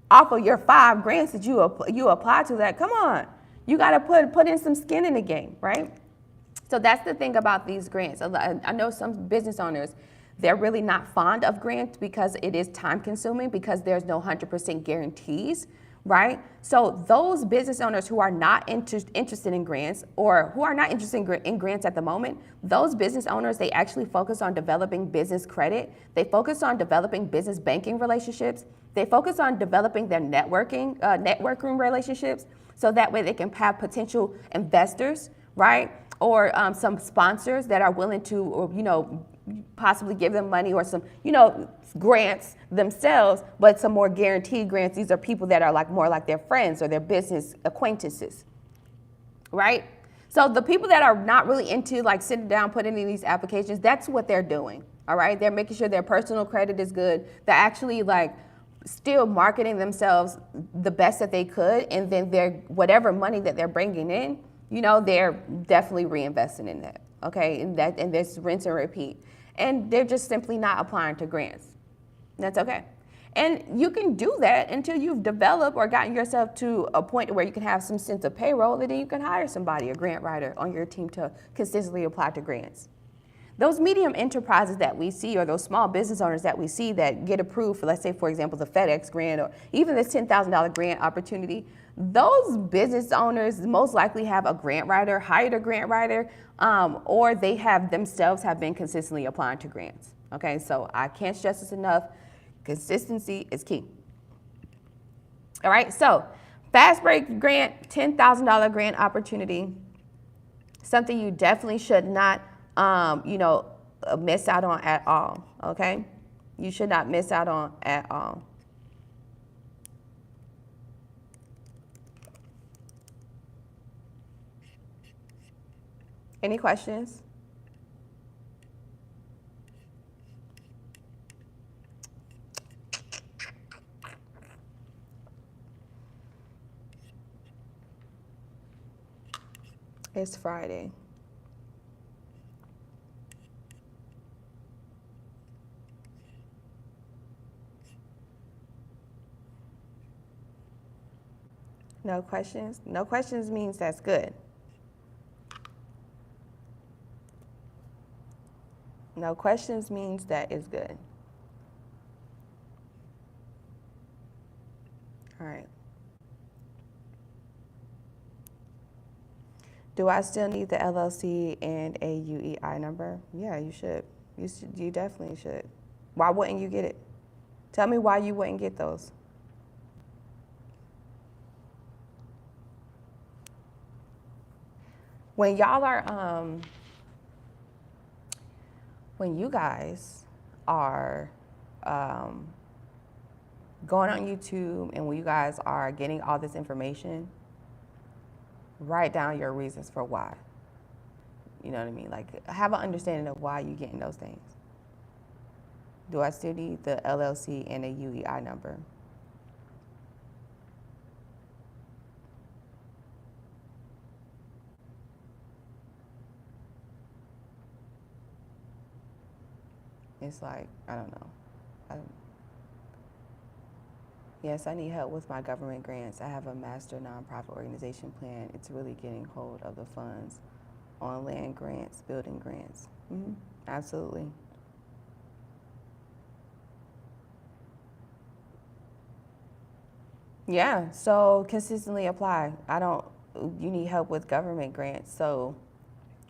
offer your 5 grants that you apply to that. Come on. You got to put in some skin in the game, right? So that's the thing about these grants. I know some business owners, they're really not fond of grants because it is time consuming because there's no 100% guarantees, right? So those business owners who are not interested in grants or who are not interested in grants at the moment, those business owners, they actually focus on developing business credit. They focus on developing business banking relationships. They focus on developing their networking relationships so that way they can have potential investors, right? Or some sponsors that are willing to, possibly give them money or some, grants themselves, but some more guaranteed grants. These are people that are more like their friends or their business acquaintances, right? So the people that are not really into sitting down, putting in these applications, that's what they're doing, all right? They're making sure their personal credit is good. They're actually still marketing themselves the best that they could, and then whatever money that they're bringing in, they're definitely reinvesting in that, okay? And this rinse and repeat. And they're just simply not applying to grants. That's okay. And you can do that until you've developed or gotten yourself to a point where you can have some sense of payroll, and then you can hire somebody, a grant writer on your team to consistently apply to grants. Those medium enterprises that we see or those small business owners that we see that get approved for, let's say, for example, the FedEx grant or even this $10,000 grant opportunity, those business owners most likely have a grant writer, hired a grant writer, or they have themselves have been consistently applying to grants. Okay, so I can't stress this enough. Consistency is key. All right, so Fast Break grant, $10,000 grant opportunity, something you definitely should not miss out on at all, okay? You should not miss out on at all. Any questions? It's Friday. No questions? No questions means that's good. No questions means that is good. All right. Do I still need the LLC and a UEI number? Yeah, you should. You definitely should. Why wouldn't you get it? Tell me why you wouldn't get those. when y'all are, when you guys are going on YouTube and when you guys are getting all this information, write down your reasons for why. You know what I mean? Like, have an understanding of why you're getting those things. Do I still need the LLC and a UEI number? It's like, I don't know. Yes, I need help with my government grants. I have a master nonprofit organization plan. It's really getting hold of the funds on land grants, building grants. Mm-hmm. Absolutely. Yeah, so consistently apply. You need help with government grants. So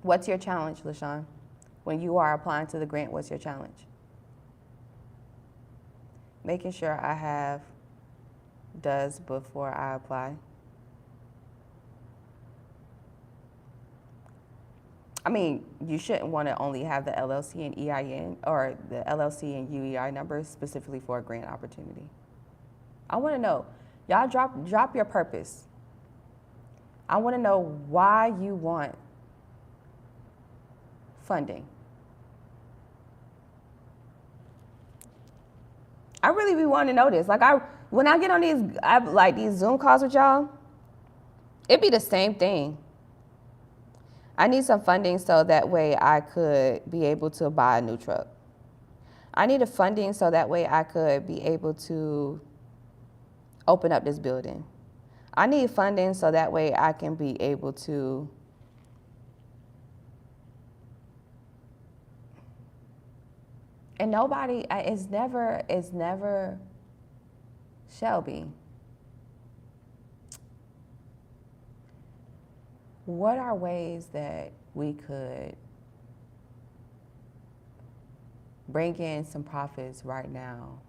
what's your challenge, LaShawn? When you are applying to the grant, what's your challenge? Making sure I have does before I apply. I mean, you shouldn't want to only have the LLC and EIN or the LLC and UEI numbers specifically for a grant opportunity. I want to know, y'all drop your purpose. I want to know why you want funding. I really be wanting to know this. Like when I get on these Zoom calls with y'all, it be the same thing. I need some funding so that way I could be able to buy a new truck. I need a funding so that way I could be able to open up this building. I need funding so that way I can be able to and nobody, it's never Shelby. What are ways that we could bring in some profits right now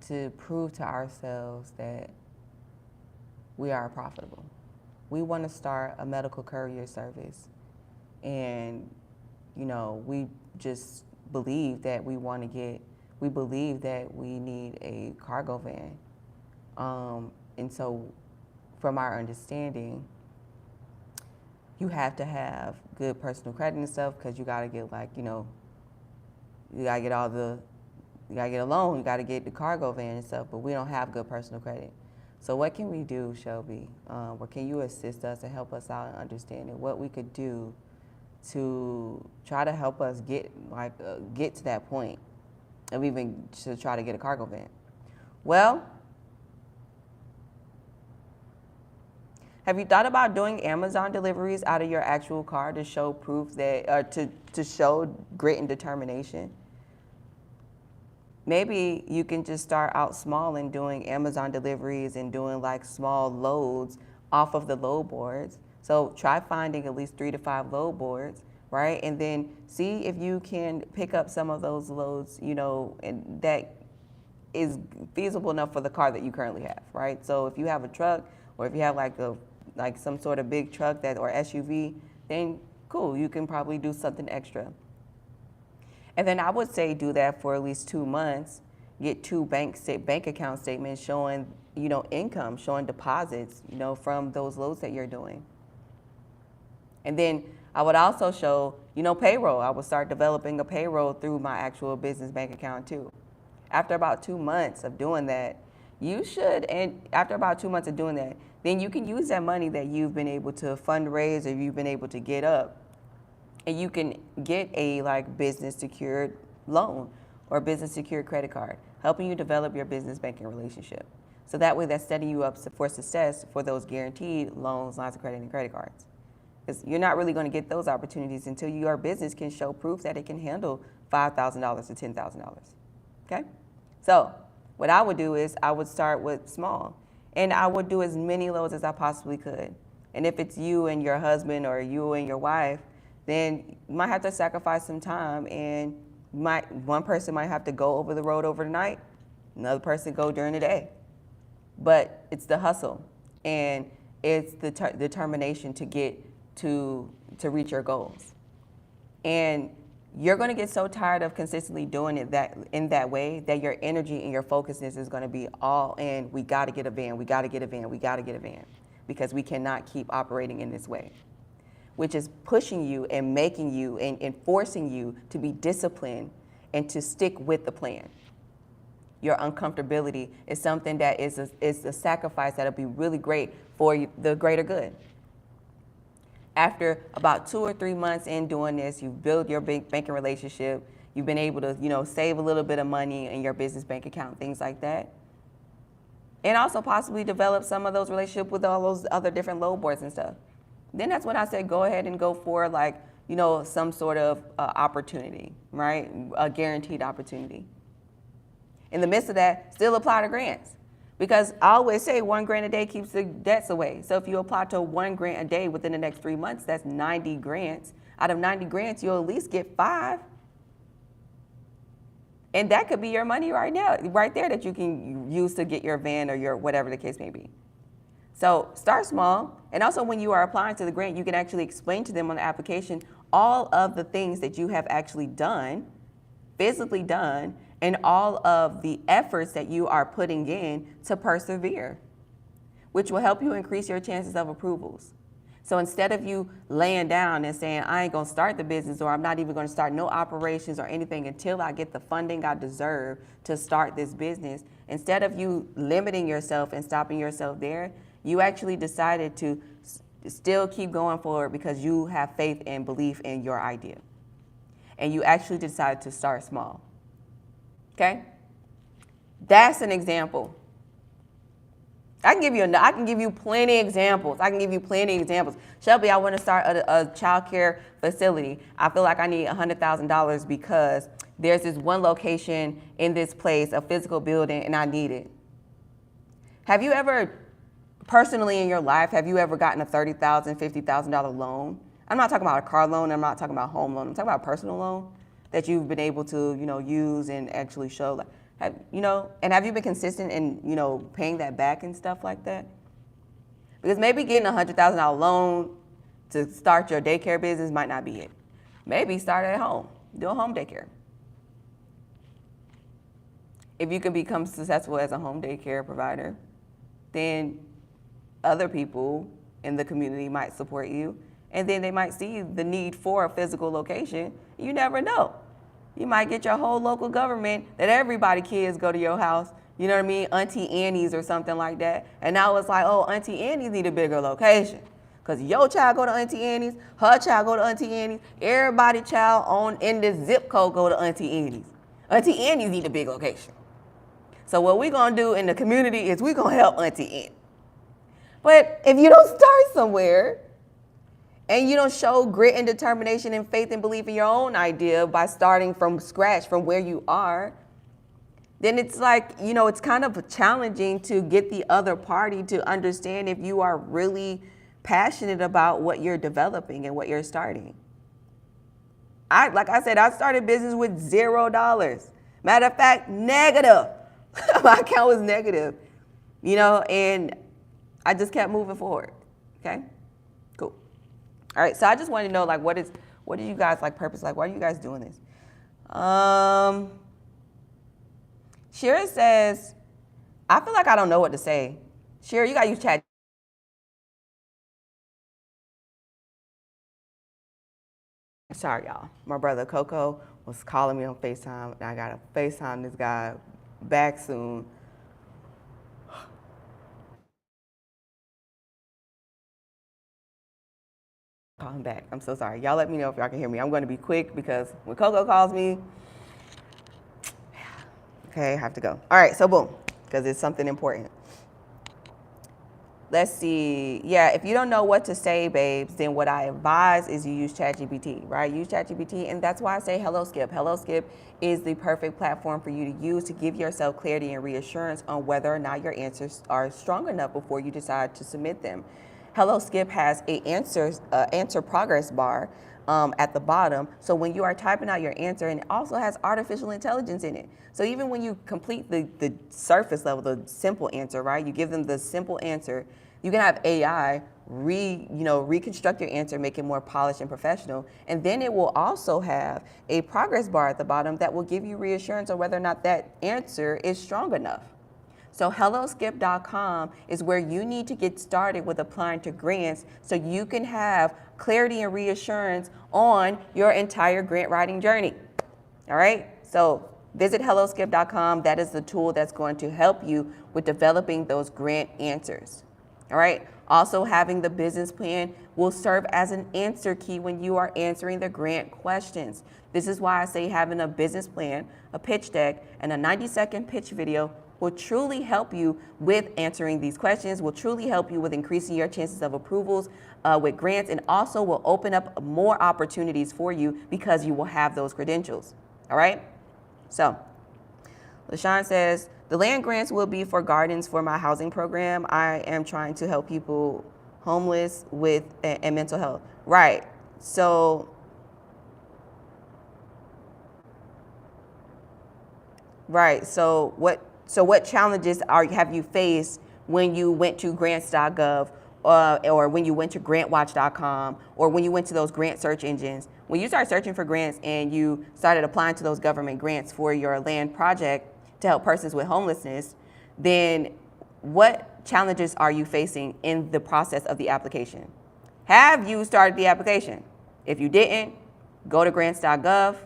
to prove to ourselves that we are profitable? We want to start a medical courier service, and we just believe that we believe that we need a cargo van, and so from our understanding, you have to have good personal credit and stuff, because you got to get you got to get you got to get a loan, you got to get the cargo van and stuff, but we don't have good personal credit. So what can we do, Shelby? Or can you assist us and help us out in understanding what we could do to try to help us get to that point of even to try to get a cargo van? Well, have you thought about doing Amazon deliveries out of your actual car to show proof that, to show grit and determination? Maybe you can just start out small and doing Amazon deliveries and doing like small loads off of the load boards. So try finding at least 3 to 5 load boards, right? And then see if you can pick up some of those loads, and that is feasible enough for the car that you currently have, right? So if you have a truck, or if you have like some sort of big truck or SUV, then cool, you can probably do something extra. And then I would say do that for at least 2 months. Get 2 bank account statements showing, income, showing deposits, from those loads that you're doing. And then I would also show, payroll. I would start developing a payroll through my actual business bank account too. After about 2 months of doing that, after about 2 months of doing that, then you can use that money that you've been able to fundraise or you've been able to get up, and you can get a business secured loan or business secured credit card, helping you develop your business banking relationship. So that way that's setting you up for success for those guaranteed loans, lines of credit, and credit cards. Because you're not really going to get those opportunities until your business can show proof that it can handle $5,000 to $10,000. Okay? So what I would do is I would start with small, and I would do as many loads as I possibly could. And if it's you and your husband or you and your wife, then you might have to sacrifice some time, and one person might have to go over the road overnight, another person go during the day. But it's the hustle, and it's the determination to get to reach your goals. And you're going to get so tired of consistently doing it in that way that your energy and your focusness is going to be all in, we got to get a van, we got to get a van, we got to get a van, because we cannot keep operating in this way, which is pushing you and making you and forcing you to be disciplined and to stick with the plan. Your uncomfortability is something that is a sacrifice that'll be really great for the greater good. After about 2 or 3 months in doing this, you've built your banking relationship, you've been able to, save a little bit of money in your business bank account, things like that. And also possibly develop some of those relationships with all those other different load boards and stuff. Then that's when I said go ahead and go for some sort of opportunity, right? A guaranteed opportunity. In the midst of that, still apply to grants. Because I always say 1 grant a day keeps the debts away. So if you apply to 1 grant a day within the next 3 months, that's 90 grants. Out of 90 grants, you'll at least get 5. And that could be your money right now, right there, that you can use to get your van or your whatever the case may be. So start small. And also when you are applying to the grant, you can actually explain to them on the application all of the things that you have actually done, physically done, and all of the efforts that you are putting in to persevere, which will help you increase your chances of approvals. So instead of you laying down and saying, I ain't gonna start the business, or I'm not even gonna start no operations or anything until I get the funding I deserve to start this business, instead of you limiting yourself and stopping yourself there, you actually decided to still keep going forward because you have faith and belief in your idea. And you actually decided to start small. Okay? That's an example. I can give you plenty of examples. Shelby, I want to start a child care facility. I feel like I need $100,000 because there's this one location in this place, a physical building, and I need it. Have you ever, personally in your life, have you ever gotten a $30,000, $50,000 loan? I'm not talking about a car loan. I'm not talking about a home loan. I'm talking about a personal loan that you've been able to, use and actually show, and have you been consistent in, paying that back and stuff like that? Because maybe getting a $100,000 loan to start your daycare business might not be it. Maybe start at home, do a home daycare. If you can become successful as a home daycare provider, then other people in the community might support you, and then they might see the need for a physical location. You never know. You might get your whole local government that everybody kids go to your house, you know what I mean, Auntie Annie's or something like that. And now it's like, oh, Auntie Annie's need a bigger location. Because your child go to Auntie Annie's, her child go to Auntie Annie's, everybody child in this zip code go to Auntie Annie's. Auntie Annie's need a big location. So what we're going to do in the community is we're going to help Auntie Annie. But if you don't start somewhere, and you don't show grit and determination and faith and belief in your own idea by starting from scratch, from where you are, then it's like, it's kind of challenging to get the other party to understand if you are really passionate about what you're developing and what you're starting. Like I said, I started business with $0. Matter of fact, negative. My account was negative, and I just kept moving forward, okay? All right, so I just wanted to know, what do you guys purpose? Why are you guys doing this? Shira says, I feel like I don't know what to say. Shira, you got to use chat. Sorry, y'all. My brother Coco was calling me on FaceTime, and I got to FaceTime this guy back soon. Call him back. I'm so sorry. Y'all let me know if y'all can hear me. I'm going to be quick because when Coco calls me, okay, I have to go. All right, so boom, because it's something important. Let's see. Yeah, if you don't know what to say, babes, then what I advise is you use ChatGPT, right? Use ChatGPT, and that's why I say Hello Skip. Hello Skip is the perfect platform for you to use to give yourself clarity and reassurance on whether or not your answers are strong enough before you decide to submit them. Hello Skip has a answer progress bar at the bottom. So when you are typing out your answer, and it also has artificial intelligence in it. So even when you complete the surface level, the simple answer, right? You give them the simple answer, you can have AI reconstruct your answer, make it more polished and professional. And then it will also have a progress bar at the bottom that will give you reassurance on whether or not that answer is strong enough. So helloskip.com is where you need to get started with applying to grants so you can have clarity and reassurance on your entire grant writing journey. All right? So visit helloskip.com. That is the tool that's going to help you with developing those grant answers. All right? Also, having the business plan will serve as an answer key when you are answering the grant questions. This is why I say having a business plan, a pitch deck, and a 90-second pitch video will truly help you with answering these questions, will truly help you with increasing your chances of approvals with grants, and also will open up more opportunities for you because you will have those credentials. All right? So, LaShawn says, the land grants will be for gardens for my housing program. I am trying to help people homeless with and mental health. Right. So what challenges have you faced when you went to grants.gov or when you went to grantwatch.com or when you went to those grant search engines? When you start searching for grants and you started applying to those government grants for your land project to help persons with homelessness, then what challenges are you facing in the process of the application? Have you started the application? If you didn't, go to grants.gov,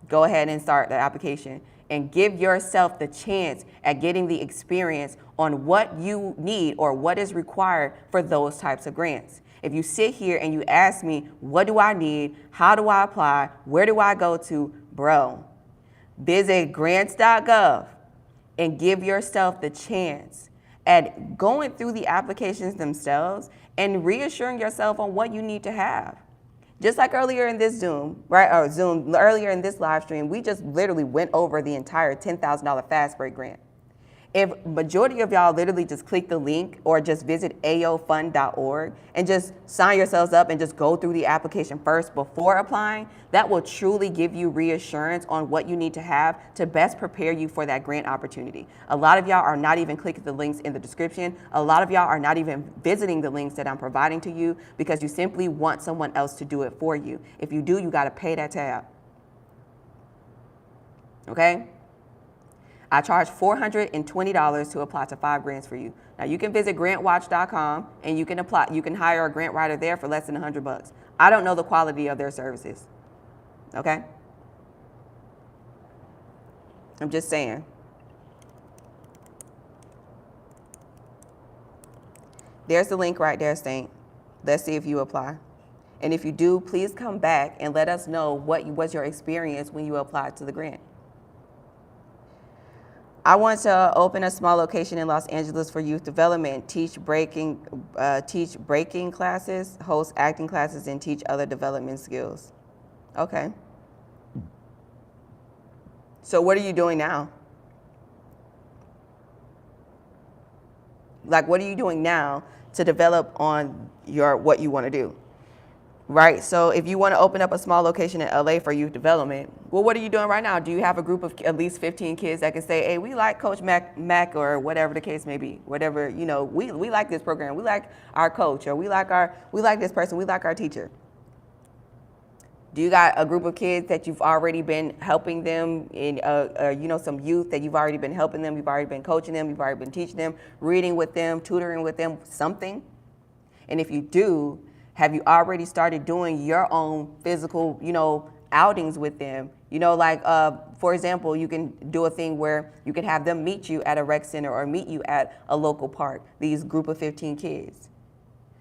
go ahead and start the application and give yourself the chance at getting the experience on what you need or what is required for those types of grants. If you sit here and you ask me, what do I need? How do I apply? Where do I go to? Bro, visit grants.gov and give yourself the chance at going through the applications themselves and reassuring yourself on what you need to have. Just like earlier in this earlier in this live stream, we just literally went over the entire $10,000 fast break grant. If majority of y'all literally just click the link or just visit aofund.org and just sign yourselves up and just go through the application first before applying, that will truly give you reassurance on what you need to have to best prepare you for that grant opportunity. A lot of y'all are not even clicking the links in the description. A lot of y'all are not even visiting the links that I'm providing to you because you simply want someone else to do it for you. If you do, you got to pay that tab. Okay? I charge $420 to apply to 5 grants for you. Now you can visit grantwatch.com and you can apply. You can hire a grant writer there for less than $100. I don't know the quality of their services. Okay? I'm just saying. There's the link right there, Saint. Let's see if you apply. And if you do, please come back and let us know what was your experience when you applied to the grant. I want to open a small location in Los Angeles for youth development, teach breaking classes, host acting classes, and teach other development skills. Okay. So what are you doing now? Like, what are you doing now to develop on what you want to do? Right, so if you want to open up a small location in LA for youth development, well, what are you doing right now? Do you have a group of at least 15 kids that can say, hey, we like Coach Mac or whatever the case may be, whatever, we like this program, we like our coach, or we like this person, we like our teacher. Do you got a group of kids that you've already been helping them in, some youth that you've already been helping them, you've already been coaching them, you've already been teaching them, reading with them, tutoring with them, something? And if you do, have you already started doing your own physical, outings with them? For example, you can do a thing where you can have them meet you at a rec center or meet you at a local park, these group of 15 kids.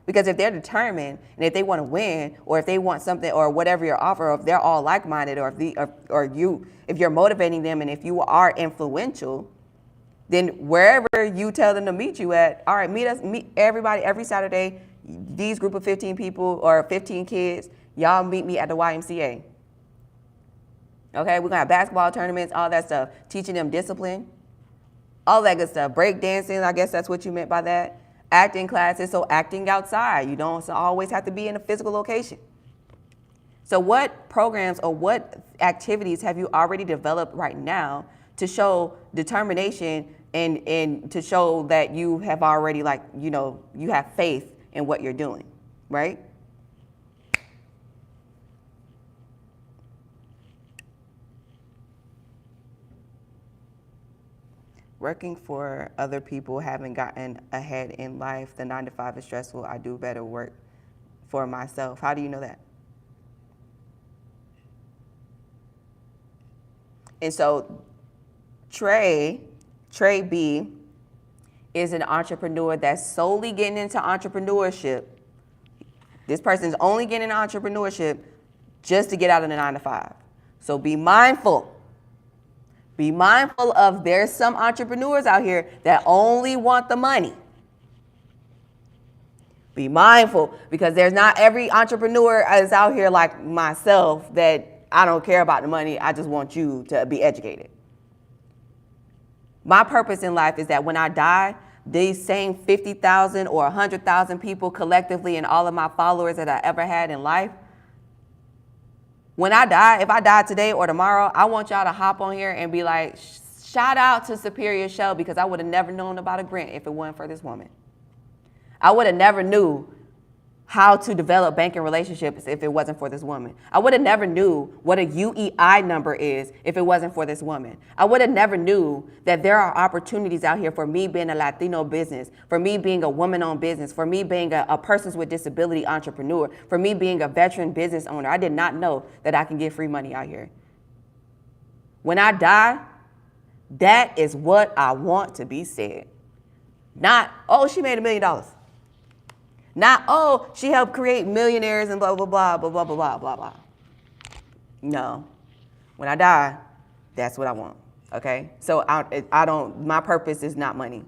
Because if they're determined and if they want to win or if they want something or whatever your offer, or if they're all like-minded or if you're motivating them and if you are influential, then wherever you tell them to meet you at, all right, meet everybody every Saturday. These group of 15 people or 15 kids, y'all meet me at the YMCA. Okay, we're gonna have basketball tournaments, all that stuff, teaching them discipline, all that good stuff. Break dancing, I guess that's what you meant by that. Acting classes, so acting outside. You don't always have to be in a physical location. So what programs or what activities have you already developed right now to show determination and to show that you have already you have faith in what you're doing, right? Working for other people, haven't gotten ahead in life. The 9 to 5 is stressful. I do better work for myself. How do you know that? And so Trey B is an entrepreneur that's solely getting into entrepreneurship. This person's only getting into entrepreneurship just to get out of the 9 to 5. So be mindful. Be mindful of there's some entrepreneurs out here that only want the money. Be mindful, because there's not every entrepreneur is out here like myself that I don't care about the money. I just want you to be educated. My purpose in life is that when I die, these same 50,000 or 100,000 people collectively and all of my followers that I ever had in life, when I die, if I die today or tomorrow, I want y'all to hop on here and be like, shout out to Superior Shell, because I would have never known about a grant if it wasn't for this woman. I would have never knew how to develop banking relationships if it wasn't for this woman. I would have never knew what a UEI number is if it wasn't for this woman. I would have never knew that there are opportunities out here for me being a Latino business, for me being a woman-owned business, for me being a persons with disability entrepreneur, for me being a veteran business owner. I did not know that I can get free money out here. When I die, that is what I want to be said. Not, oh, she made $1 million. Not, oh, she helped create millionaires and blah, blah, blah, blah, blah, blah, blah, blah, blah. No. When I die, that's what I want, okay? So I don't, my purpose is not money.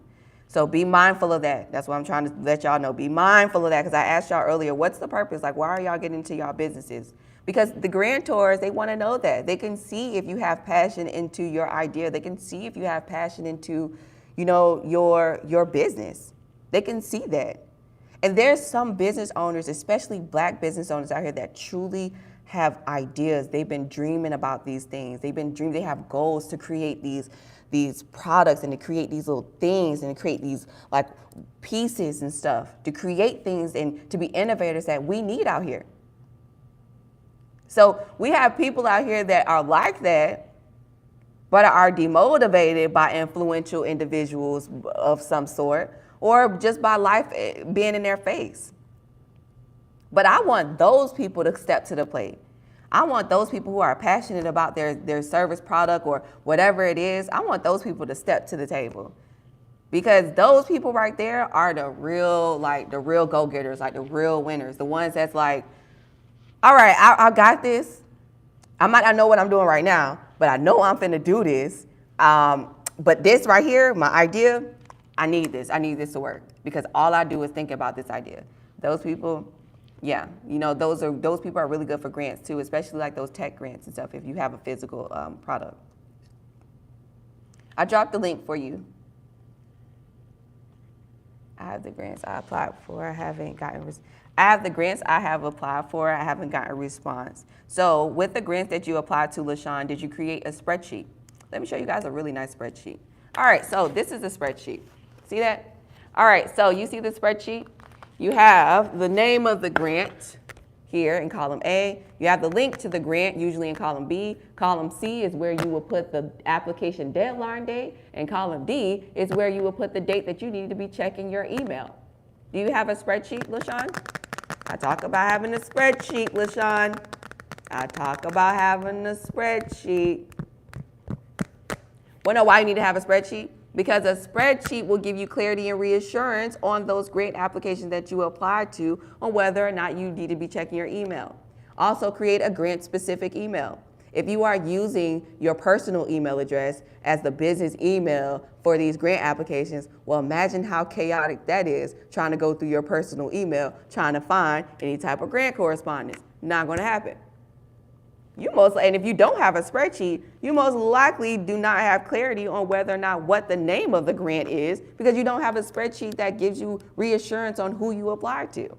So be mindful of that. That's what I'm trying to let y'all know. Be mindful of that, because I asked y'all earlier, what's the purpose? Like, why are y'all getting into y'all businesses? Because the grantors, they want to know that. They can see if you have passion into your idea. They can see if you have passion into, you know, your business. They can see that. And there's some business owners, especially Black business owners out here, that truly have ideas. They've been dreaming about these things. They have goals to create these products and to create these little things and to create these like pieces and stuff, to create things and to be innovators that we need out here. So we have people out here that are like that, but are demotivated by influential individuals of some sort, or just by life being in their face. But I want those people to step to the plate. I want those people who are passionate about their service, product, or whatever it is. I want those people to step to the table, because those people right there are the real go-getters, like the real winners, the ones that's like, all right, I got this. I might not know what I'm doing right now, but I know I'm finna do this. But this right here, my idea, I need this to work, because all I do is think about this idea. Those people, yeah, you know, those people are really good for grants too, especially like those tech grants and stuff if you have a physical product. I dropped the link for you. I have the grants I applied for. I have applied for. I haven't gotten a response. So with the grants that you applied to, LaShawn, did you create a spreadsheet? Let me show you guys a really nice spreadsheet. All right, so this is a spreadsheet. See that? All right, so you see the spreadsheet? You have the name of the grant here in column A. You have the link to the grant, usually in column B. Column C is where you will put the application deadline date, and column D is where you will put the date that you need to be checking your email. Do you have a spreadsheet, LaShawn? I talk about having a spreadsheet, LaShawn. I talk about having a spreadsheet. Well, know why you need to have a spreadsheet? Because a spreadsheet will give you clarity and reassurance on those grant applications that you applied to, on whether or not you need to be checking your email. Also, create a grant-specific email. If you are using your personal email address as the business email for these grant applications, well, imagine how chaotic that is, trying to go through your personal email, trying to find any type of grant correspondence. Not going to happen. And if you don't have a spreadsheet, you most likely do not have clarity on whether or not what the name of the grant is, because you don't have a spreadsheet that gives you reassurance on who you applied to.